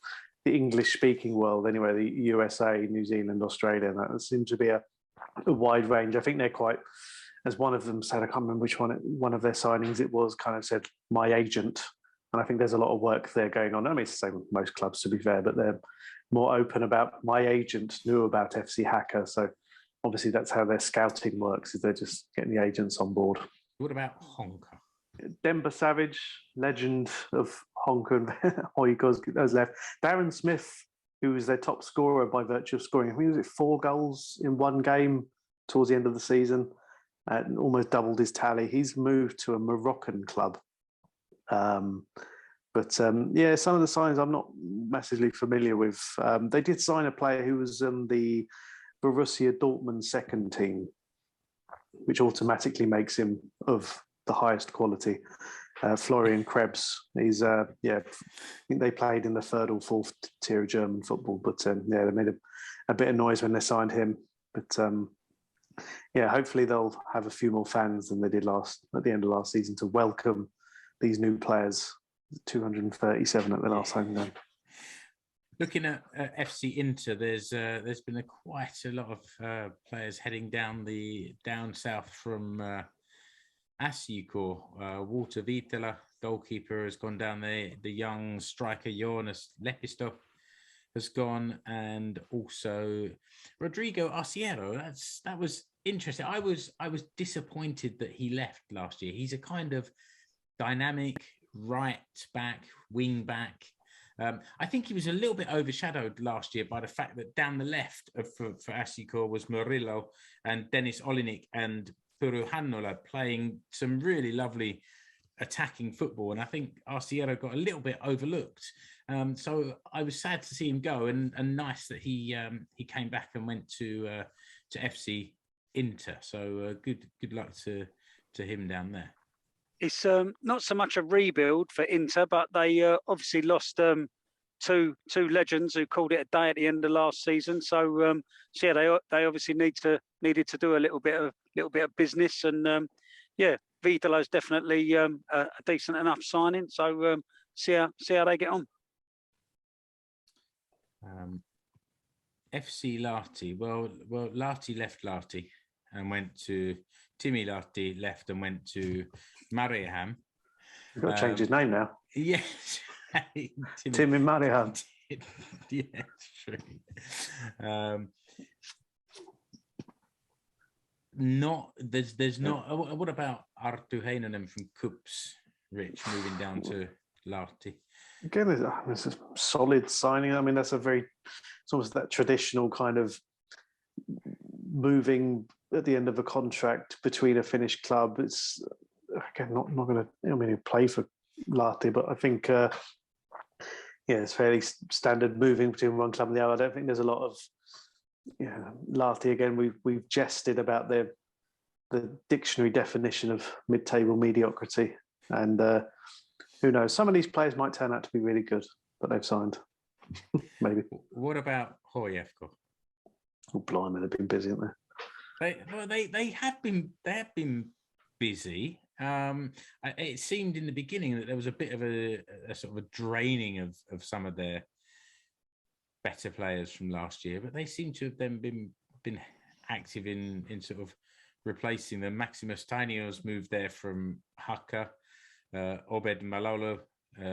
the English-speaking world, anyway, the USA, New Zealand, Australia. And that seems to be a wide range. I think they're quite, as one of them said, I can't remember which one of their signings it was, kind of said, my agent. And I think there's a lot of work there going on. I mean, it's the same with most clubs, to be fair, but they're more open about my agent knew about FC Haka. So obviously that's how their scouting works, is they're just getting the agents on board. What about Honka? Demba Savage, legend of Honka and Hoiko, has left. Darren Smith, who was their top scorer by virtue of scoring, I think, was it 4 goals in one game towards the end of the season, and almost doubled his tally. He's moved to a Moroccan club. Yeah, some of the signs I'm not massively familiar with. They did sign a player who was the Borussia Dortmund second team, which automatically makes him of the highest quality. Florian Krebs. He's I think they played in the 3rd or 4th tier of German football, but they made a bit of noise when they signed him. But hopefully they'll have a few more fans than they did at the end of last season to welcome these new players. 237 at the last home game. Looking at FC Inter, there's been quite a lot of players heading down south from Asiko. Walter Viitala, goalkeeper, has gone down there. The young striker Jonas Lepisto has gone, and also Rodrigo Arciero. That was interesting. I was disappointed that he left last year. He's a kind of dynamic right back, wing back. I think he was a little bit overshadowed last year by the fact that down the left for Asiko was Murillo and Dennis Olinik and Puru Hannola playing some really lovely attacking football. And I think Arciero got a little bit overlooked. So I was sad to see him go, and nice that he came back and went to FC Inter. So good luck to him down there. It's not so much a rebuild for Inter, but they obviously lost two legends who called it a day at the end of last season. So they obviously needed to do a little bit of business, and Vitalo's definitely a decent enough signing. So see how they get on. FC Lahti. Well, Lahti left Lahti and went to Timi Lahti left and went to Mariehamn. You've got to change his name now. Yes. Timi Mariehamn. Yeah, true. There's not. What about Arttu Heinonen from Kups, Rich, moving down to Lahti? Again, it's a solid signing. I mean, it's almost that traditional kind of moving at the end of a contract between a Finnish club. It's again not going to. I mean, he'll play for Lahti, but I think it's fairly standard moving between one club and the other. I don't think there's a lot of Lahti. Again, we've jested about the dictionary definition of mid-table mediocrity, and who knows? Some of these players might turn out to be really good, but they've signed. Maybe. What about HoYFK? Oh, blimey, they've been busy, haven't they? They have been busy. It seemed in the beginning that there was a bit of a sort of a draining of some of their better players from last year, but they seem to have then been been active in sort of replacing them. Maximus Tainio's moved there from Haka, Obed Malolo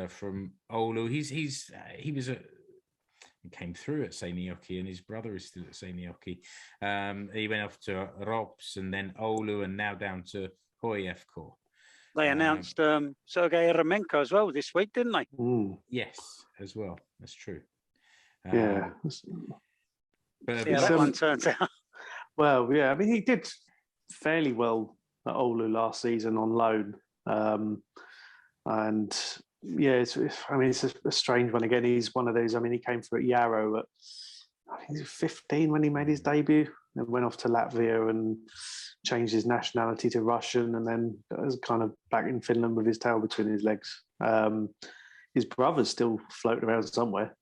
from Oulu. He came through at Seinäjoki, and his brother is still at Seinäjoki. He went off to Rops and then Oulu, and now down to HJK. They announced Sergei Eremenko as well this week, didn't they? Yes, as well. That's true. Yeah. But See how that one turns out. Well, yeah, I mean, he did fairly well at Oulu last season on loan. And yeah, it's a strange one again. He's one of those, I mean, he came through at Yarrow at, I think he was 15 when he made his debut, and went off to Latvia and changed his nationality to Russian, and then was kind of back in Finland with his tail between his legs. His brother's still floating around somewhere.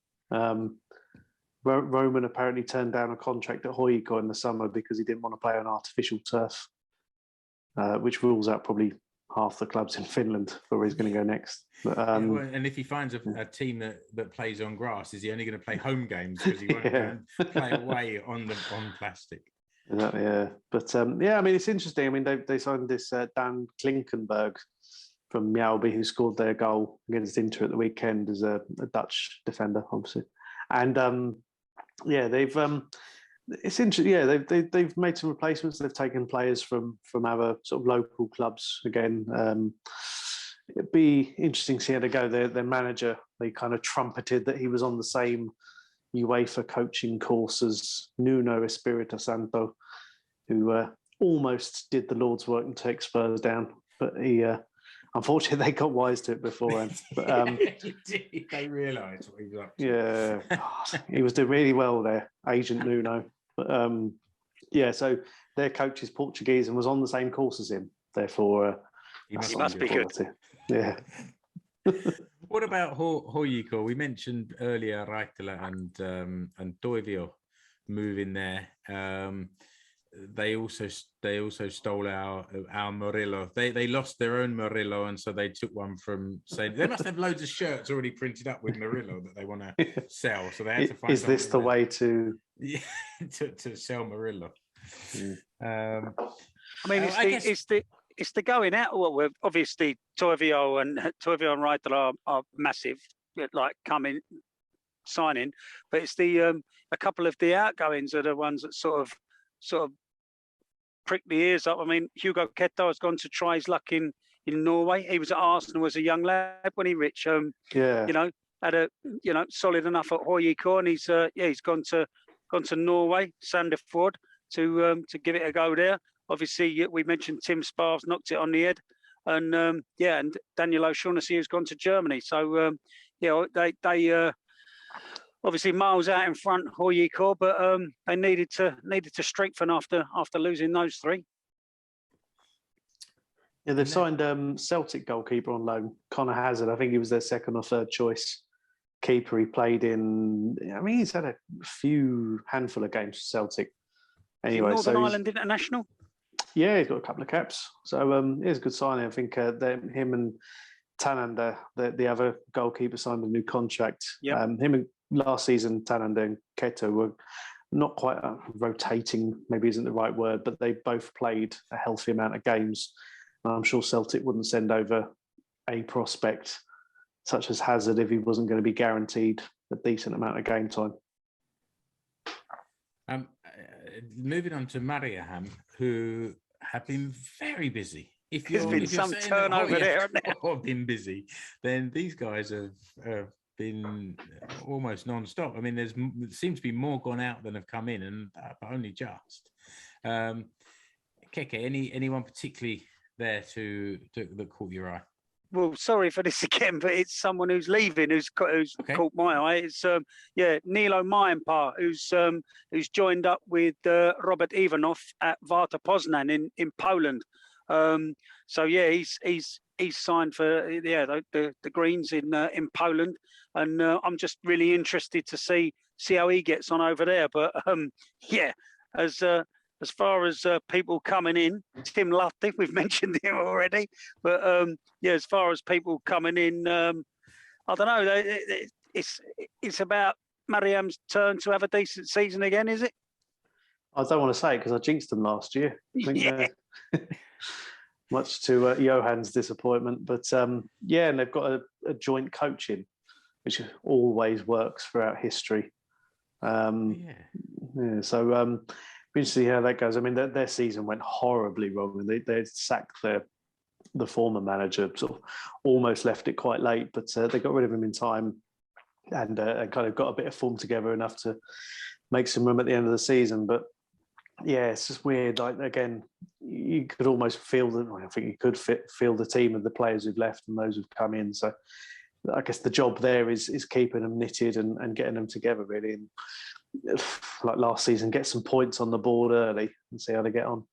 Roman apparently turned down a contract at HJK in the summer because he didn't want to play on artificial turf, which rules out probably half the clubs in Finland for where he's going to go next. But, and if he finds a team that plays on grass, is he only going to play home games because he won't go and play away on plastic? Exactly, yeah. But I mean, it's interesting. I mean, they signed this Dan Klinkenberg from Mjällby, who scored their goal against Inter at the weekend as a Dutch defender, obviously. And they've it's interesting. Yeah, they've made some replacements. They've taken players from other sort of local clubs again. It'd be interesting to see how they go. Their manager, they kind of trumpeted that he was on the same UEFA coaching course as Nuno Espirito Santo, who almost did the Lord's work and take Spurs down, but he unfortunately they got wise to it beforehand. But they realised what he was up to. Yeah, he was doing really well there, Agent Nuno. But so their coach is Portuguese and was on the same course as him. Therefore, he must be good. Yeah. What about HJK? We mentioned earlier Raitala and Toivio moving there. They also stole our Murillo. They lost their own Murillo, and so they took one from. They must have loads of shirts already printed up with Murillo that they want to sell. So they had to find. Is this the way to? Yeah, to sell Murillo. I mean, it's the going out. Well, obviously Toivio and Raitala are massive, like signing, but it's the a couple of the outgoings are the ones that sort of prick the ears up. I mean, Hugo Keto has gone to try his luck in Norway. He was at Arsenal as a young lad when he reached had a solid enough at HJK, and he's gone to Norway, Sandefjord, to give it a go there. Obviously, we mentioned Tim Sparves knocked it on the head, and and Daniel O'Shaughnessy has gone to Germany. So they obviously miles out in front, HJK, but they needed to strengthen after losing those three. Yeah, they've signed Celtic goalkeeper on loan, Connor Hazard. I think he was their second or third choice keeper. He played he's had a handful of games for Celtic. Anyway, Northern Ireland international. Yeah, he's got a couple of caps. So it's a good signing. I think him and Tanander, the other goalkeeper, signed a new contract. Yep. Him and last season, Tanander and Keto were not quite rotating, maybe isn't the right word, but they both played a healthy amount of games. And I'm sure Celtic wouldn't send over a prospect such as Hazard if he wasn't going to be guaranteed a decent amount of game time. Moving on to Mariehamn, who have been very busy. There's been some turnover there. Or been busy, then these guys have been almost non-stop. I mean, there seems to be more gone out than have come in, and but only just. Keke, anyone particularly there that caught your eye? Well, sorry for this again, but it's someone who's leaving who's caught my eye. It's Nilo Maenpää, who's joined up with Robert Ivanov at Warta Poznan in Poland. He's signed for the Greens in Poland, and I'm just really interested to see how he gets on over there. But as far as people coming in, Tim Lutty, we've mentioned him already. But as far as people coming in, I don't know. It's about Mariam's turn to have a decent season again, is it? I don't want to say it because I jinxed them last year. I think, Yeah. much to Johan's disappointment. But yeah, and they've got a joint coaching, which always works throughout history. Yeah, so we see how that goes. I mean, their season went horribly wrong, and they sacked the former manager, sort of almost left it quite late, but they got rid of him in time, and kind of got a bit of form together enough to make some room at the end of the season. But yeah, it's just weird. Like, again, you could almost feel I think you could feel the team of the players who've left and those who've come in. So I guess the job there is keeping them knitted and getting them together, really. And like last season, get some points on the board early and see how they get on.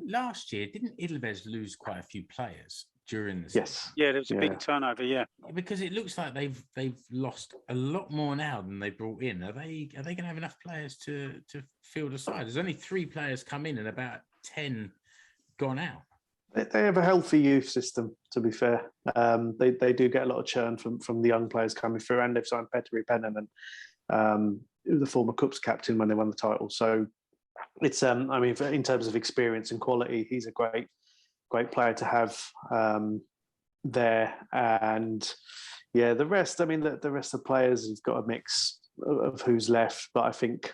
Last year, didn't Ilves lose quite a few players during the season? Yes. Yeah, there was a big turnover. Yeah, because it looks like they've lost a lot more now than they brought in. Are they going to have enough players to field a side? There's only 3 players come in and about 10 gone out. They have a healthy youth system, to be fair. They do get a lot of churn from the young players coming through, and they've signed Petteri Pennanen, the former Cups captain when they won the title. So it's I mean, in terms of experience and quality, he's a great player to have there. And yeah, the rest, I mean, the rest of the players, he's got a mix of who's left, but I think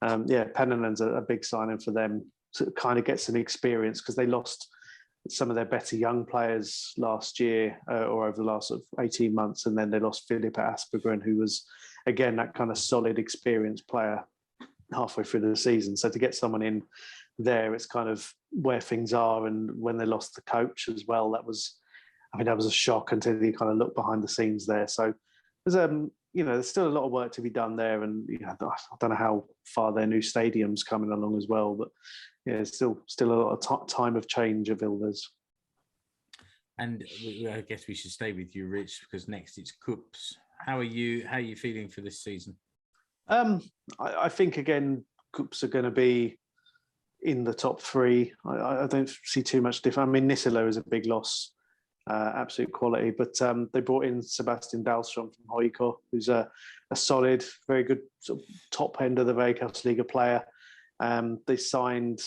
Pennanen's a big signing for them to kind of get some experience, because they lost some of their better young players last year or over the last sort of 18 months, and then they lost Philip Aspergren, who was again that kind of solid experienced player halfway through the season. So to get someone in there, it's kind of where things are. And when they lost the coach as well, that was a shock until you kind of look behind the scenes there. So there's there's still a lot of work to be done there, and I don't know how far their new stadium's coming along as well, but yeah, it's still a lot of time of change at Ilves. And I guess we should stay with you, Rich, because next it's Cups. How are you feeling for this season? I think again, Cups are going to be in the top 3. I don't see too much difference. I mean, Nisila is a big loss, absolute quality, but they brought in Sebastian Dahlstrom from Hoiko, who's a solid, very good sort of top end of the Veikkausliiga player. They signed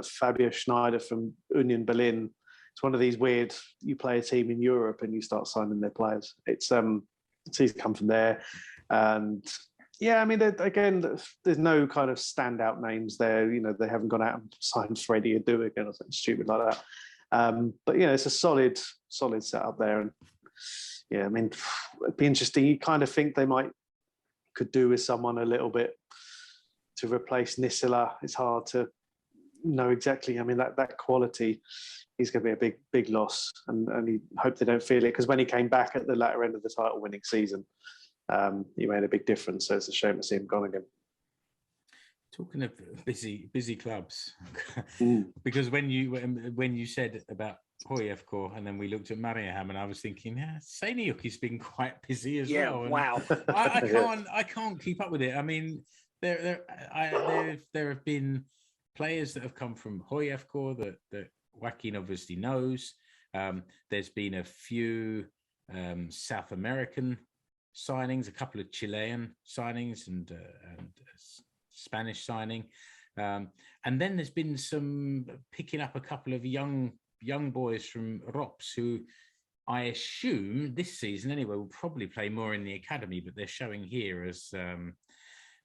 Fabio Schneider from Union Berlin. It's one of these weird, you play a team in Europe and you start signing their players. It's he's come from there. And yeah, I mean, again, there's no kind of standout names there. They haven't gone out and signed Freddie Adu again or something stupid like that. But it's a solid setup there. And yeah, I mean, it'd be interesting. You kind of think they could do with someone a little bit to replace Nisila. It's hard to know exactly. I mean, that quality, he's going to be a big loss, and you hope they don't feel it, because when he came back at the latter end of the title winning season, he made a big difference. So it's a shame to see him gone again. Talking of busy clubs, because when you said about Hoiefko, and then we looked at Mariehamn, and I was thinking, Seinäjoki's been quite busy as well. And wow. I can't keep up with it. I mean, there have been players that have come from Hoiefko that Joaquin obviously knows. There's been a few South American signings, a couple of Chilean signings, and Spanish signing, and then there's been some picking up a couple of young boys from ROPS who I assume this season anyway will probably play more in the academy, but they're showing here as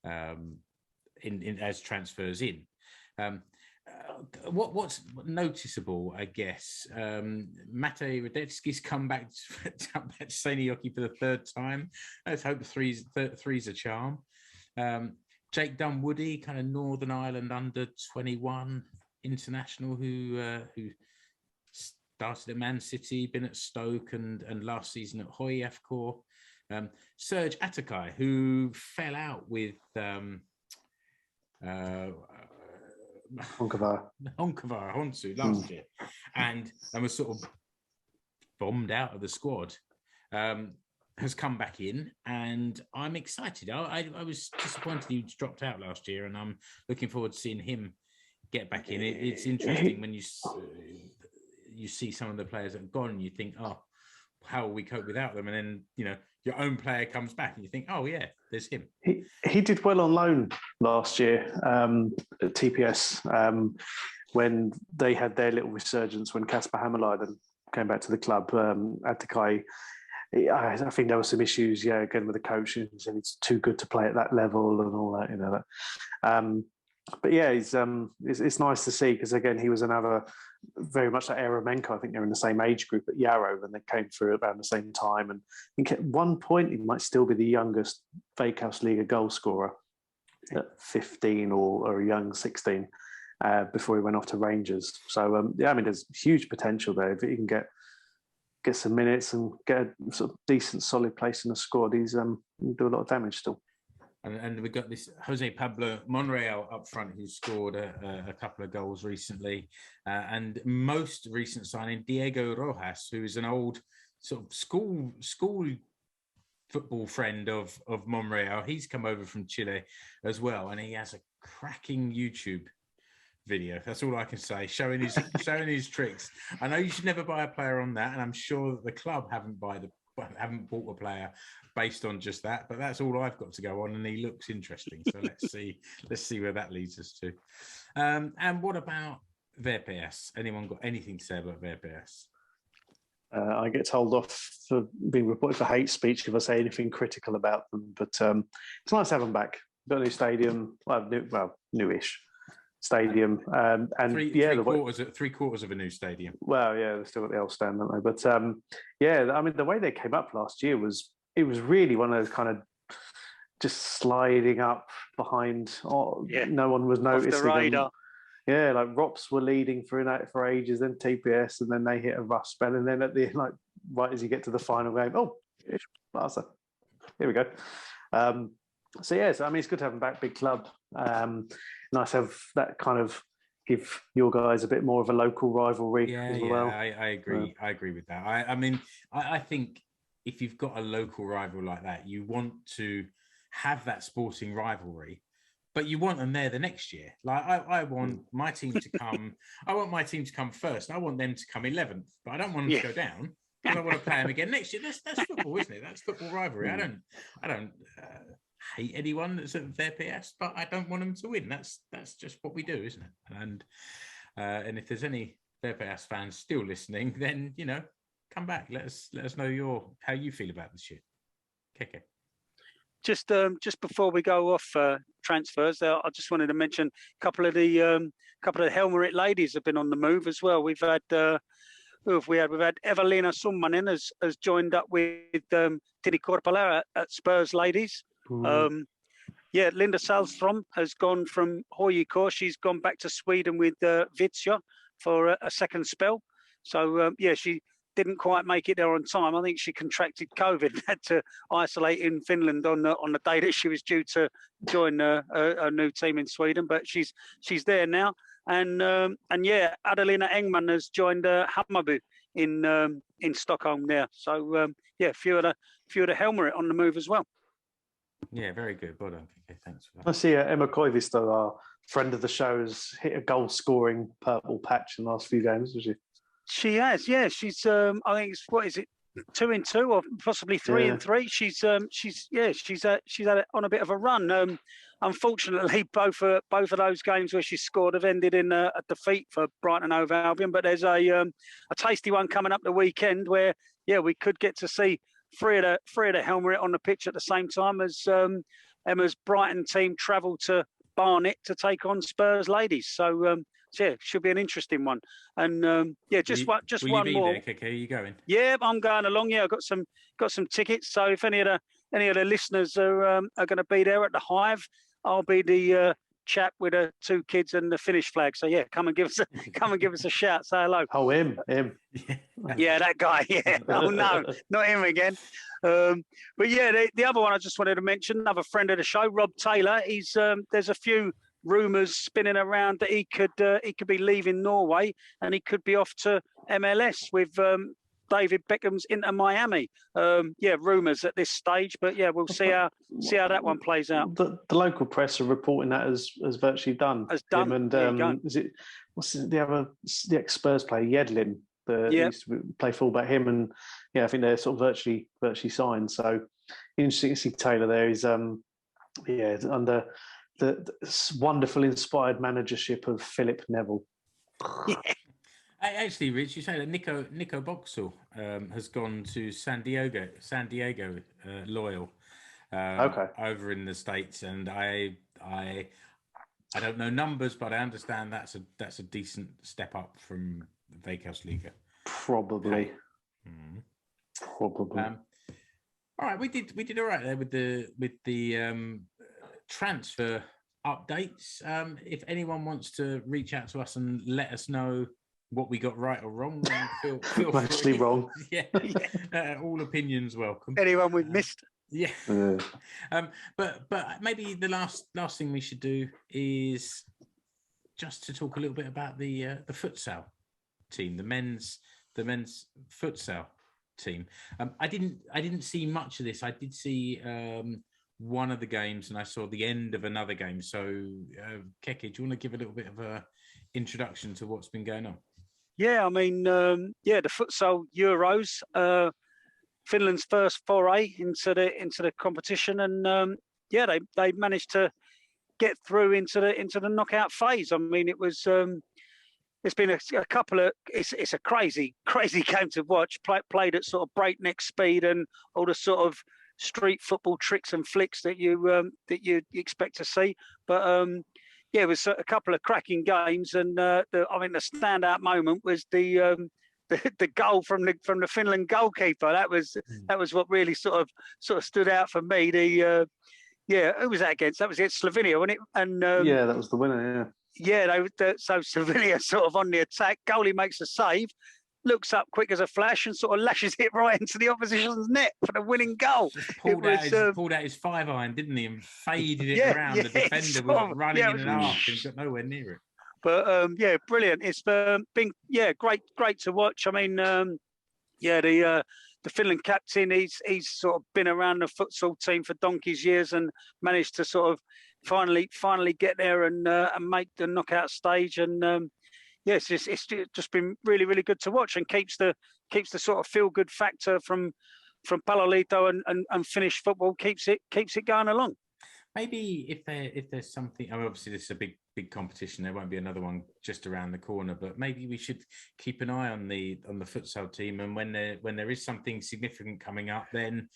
as transfers in. What's noticeable, I guess, Mate Radetzky's come back to Seinäjoki for the 3rd time. Let's hope three's a charm. Jake Dunwoody, kind of Northern Ireland under 21 international who started at Man City, been at Stoke, and last season at Hoiefko. Serge Atakai, who fell out with Honsu last year, and was sort of bombed out of the squad, has come back in, and I'm excited. I was disappointed he dropped out last year, and I'm looking forward to seeing him get back in. It's interesting when you see some of the players that have gone, and you think, how will we cope without them? And then, your own player comes back and you think, oh yeah, there's him. He did well on loan last year at TPS when they had their little resurgence when Kasper Hammerleiden came back to the club at Keke. I think there were some issues, again with the coach, and he's too good to play at that level and all that, But yeah, it's nice to see, because again, he was another very much like Eremenko. I think they're in the same age group at Yarrow, and they came through around the same time. And I think at one point he might still be the youngest Veikkausliiga goal scorer at 15 or a young 16 before he went off to Rangers. So there's huge potential there if he can get some minutes and get a sort of decent, solid place in the squad. He's do a lot of damage still. And we've got this Jose Pablo Monreal up front, who scored a couple of goals recently. And most recent signing, Diego Rojas, who is an old sort of school football friend of Monreal. He's come over from Chile as well, and he has a cracking YouTube video. That's all I can say. Showing his tricks. I know you should never buy a player on that, and I'm sure that the club haven't bought a player based on just that, but that's all I've got to go on, and he looks interesting. So let's see where that leads us to. And what about VPS? Anyone got anything to say about VPS? I get told off for being reported for hate speech if I say anything critical about them, but it's nice to have them back. Got a new stadium, newish stadium, and three quarters of a new stadium. Well, yeah, they've still got the old stand, don't they? But the way they came up last year was really one of those kind of just sliding up behind. No one was noticing. Off the radar. Yeah, like Rops were leading for ages, then TPS, and then they hit a rough spell, and then at the end, right as you get to the final game, Barca. Here we go. So it's good to have them back, big club. Nice to have that kind of give your guys a bit more of a local rivalry as well. I agree. I agree with that. I think if you've got a local rival like that, you want to have that sporting rivalry, but you want them there the next year. Like I want my team to come. I want my team to come first. I want them to come 11th, but I don't want them to go down. I want to play them again next year. That's football, isn't it? That's football rivalry. I don't hate anyone that's at VPS, but I don't want them to win. That's just what we do, isn't it? And if there's any VPS fans still listening, then come back. Let us know how you feel about this shit. Keke. Just before we go off transfers, I just wanted to mention a couple of the Helmarit ladies have been on the move as well. We've had who have we had? We've had Evelina Summanen has joined up with Tini Korpala at Spurs ladies. Linda Salstrom has gone from HJK. She's gone back to Sweden with Vitsja for a second spell. So she didn't quite make it there on time. I think she contracted COVID, had to isolate in Finland on the day that she was due to join a new team in Sweden. But she's there now. And Adelina Engman has joined Hammarby in Stockholm there. So a few of the Helmarit on the move as well. Yeah, very good. Well done, Keke. Thanks for that. I see Emma Koivisto, our friend of the show, has hit a goal-scoring purple patch in the last few games, has she? She has, yeah. She's I think it's 2-2 or possibly 3-3. She's had it on a bit of a run. Unfortunately, both of those games where she scored have ended in a defeat for Brighton and Hove Albion. But there's a tasty one coming up the weekend where we could get to see three of the Helmarit on the pitch at the same time as Emma's Brighton team travel to Barnet to take on Spurs ladies. So should be an interesting one. And one more. There, Keke? Are you going? Yeah, I'm going along. Yeah, I've got some tickets. So if any of the listeners are going to be there at the Hive, I'll be the chap with the two kids and the Finnish flag. So come and give us a shout. Say hello. Oh, him. Yeah, that guy. Yeah. Oh no, not him again. But the other one I just wanted to mention, another friend of the show, Rob Taylor. He's there's a few rumours spinning around that he could be leaving Norway and he could be off to MLS with David Beckham's Inter Miami. Rumours at this stage, but we'll see how that one plays out. The local press are reporting that as virtually done. As done. Him and the ex-Spurs player Yedlin He used to play fullback. Him and I think they're sort of virtually signed. So interesting to see Taylor there. He's under the wonderful inspired managership of Philip Neville. Yeah. Actually, Rich, you say that Nico Boxall has gone to San Diego Loyal over in the States, and I don't know numbers, but I understand that's a decent step up from Veikkausliiga. Probably. Probably. All right, we did all right there with the transfer updates. If anyone wants to reach out to us and let us know what we got right or wrong, feel Mostly free. wrong. All opinions welcome. Anyone we've missed? Yeah. But maybe the last thing we should do is just to talk a little bit about the futsal team, the men's futsal team. I didn't see much of this. I did see one of the games, and I saw the end of another game. So, Keke, do you want to give a little bit of a introduction to what's been going on? Yeah, I mean, the Futsal Euros, Finland's first foray into the competition, and they managed to get through into the knockout phase. I mean, it was it's been a couple of it's a crazy game to watch. Played at sort of breakneck speed and all the sort of street football tricks and flicks that you expect to see, but. It was a couple of cracking games, and the standout moment was the goal from the Finland goalkeeper. That was what really sort of stood out for me. Who was that against? That was against Slovenia, wasn't it? And that was the winner. Yeah. So Slovenia sort of on the attack. Goalie makes a save, looks up quick as a flash, and sort of lashes it right into the opposition's net for the winning goal. Pulled out his 5-iron, didn't he, and faded it around. The defender was running in and half and got nowhere near it. But brilliant. It's been great to watch. I mean, the Finland captain, he's sort of been around the futsal team for donkey's years and managed to sort of finally get there and make the knockout stage. And it's just been really, really good to watch, and keeps the sort of feel good factor from Palolito and Finnish football, keeps it going along. Maybe if there's something, obviously this is a big competition, there won't be another one just around the corner, but maybe we should keep an eye on the futsal team, and when there is something significant coming up, then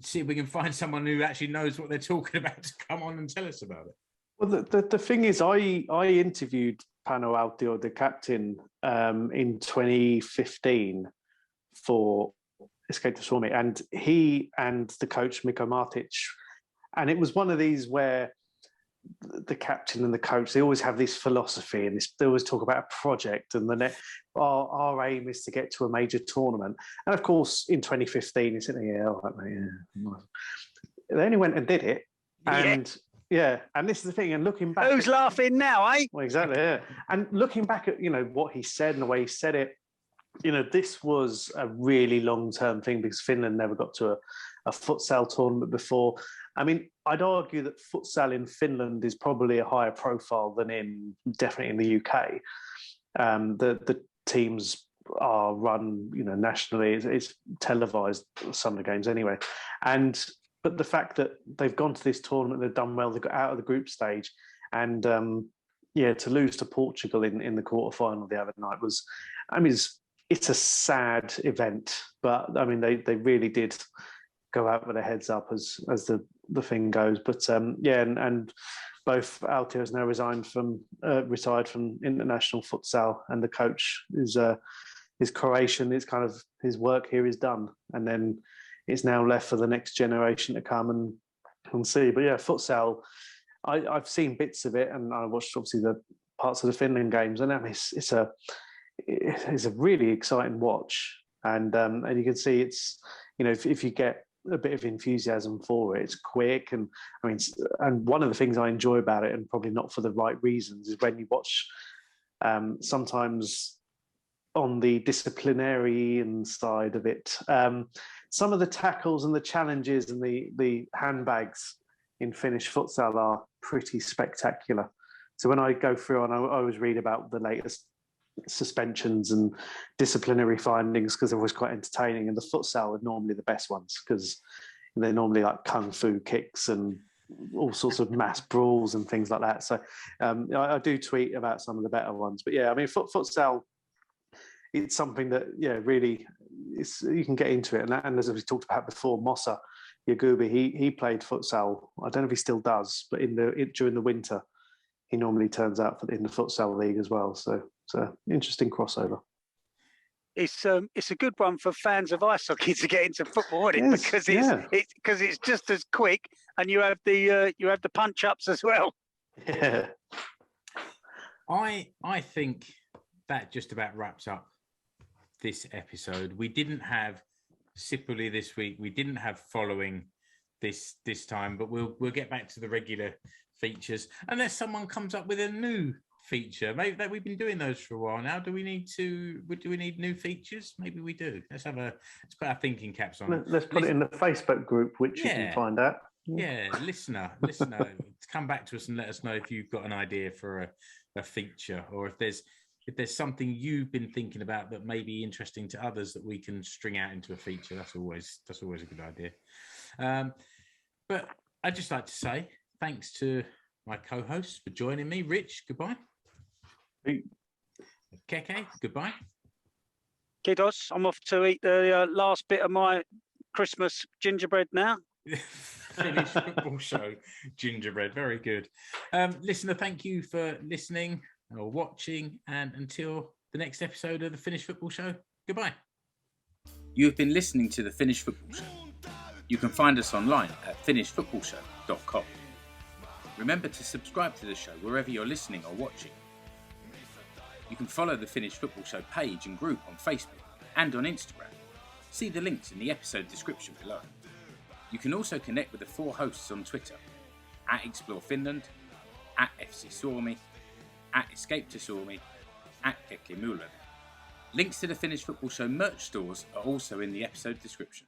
see if we can find someone who actually knows what they're talking about to come on and tell us about it. Well, the thing is, I interviewed Pano Autio, the captain, in 2015 for Escape to Suomi, and he and the coach Mikko Martic, and it was one of these where the captain and the coach, they always have this philosophy, and they always talk about a project, and our aim is to get to a major tournament. And of course, in 2015, he said, they only went and did it, and. Yeah, and this is the thing. And looking back, who's laughing now, eh? Well, exactly. Yeah, and looking back at what he said and the way he said it, this was a really long-term thing, because Finland never got to a futsal tournament before. I mean, I'd argue that futsal in Finland is probably a higher profile than definitely in the UK. The teams are run, nationally. It's televised, some of the games anyway, But the fact that they've gone to this tournament, they've done well, they got out of the group stage, and to lose to Portugal in the quarterfinal the other night it's a sad event. But I mean, they really did go out with their heads up as the thing goes. But and both Autio has now retired from international futsal, and the coach is Croatian. It's kind of his work here is done, and then it's now left for the next generation to come and see. But yeah, futsal, I've seen bits of it, and I watched obviously the parts of the Finland games, and I mean, it's a really exciting watch, and you can see it's if you get a bit of enthusiasm for it, it's quick, and I mean, and one of the things I enjoy about it, and probably not for the right reasons, is when you watch sometimes on the disciplinary side of it. Some of the tackles and the challenges and the handbags in Finnish futsal are pretty spectacular. So when I go through and I always read about the latest suspensions and disciplinary findings because they're always quite entertaining. And the futsal are normally the best ones because they're normally like kung fu kicks and all sorts of mass brawls and things like that. So I do tweet about some of the better ones. But yeah, I mean, futsal, it's something that, really, you can get into it. And as we talked about before, Mossa Yagubi, he played futsal. I don't know if he still does, but during the winter, he normally turns out in the futsal league as well. So it's an interesting crossover. It's a good one for fans of ice hockey to get into football, isn't it? Because it's just as quick, and you have the punch ups as well. Yeah. I think that just about wraps up this episode. We didn't have Sipuli this week. We didn't have following this time, but we'll get back to the regular features unless someone comes up with a new feature. Maybe that we've been doing those for a while now. Do we need new features? Maybe we do. Let's put our thinking caps on. Let's put it in the Facebook group, which you can find out. Yeah, listener, come back to us and let us know if you've got an idea for a feature, or if there's something you've been thinking about that may be interesting to others that we can string out into a feature. That's always a good idea. But I'd just like to say thanks to my co-hosts for joining me. Rich, goodbye. Hey. Keke, goodbye. Kiddos, I'm off to eat the last bit of my Christmas gingerbread now. Finnish football show gingerbread, very good. Listener, thank you for listening or watching, and until the next episode of the Finnish Football Show, goodbye. You have been listening to the Finnish Football Show. You can find us online at finishfootballshow.com. Remember to subscribe to the show wherever you're listening or watching. You can follow the Finnish Football Show page and group on Facebook and on Instagram. See the links in the episode description below. You can also connect with the 4 hosts on Twitter, at Explore Finland, at FC Suomi, at Escape to Suomi, at Keke. Links to the Finnish Football Show merch stores are also in the episode description.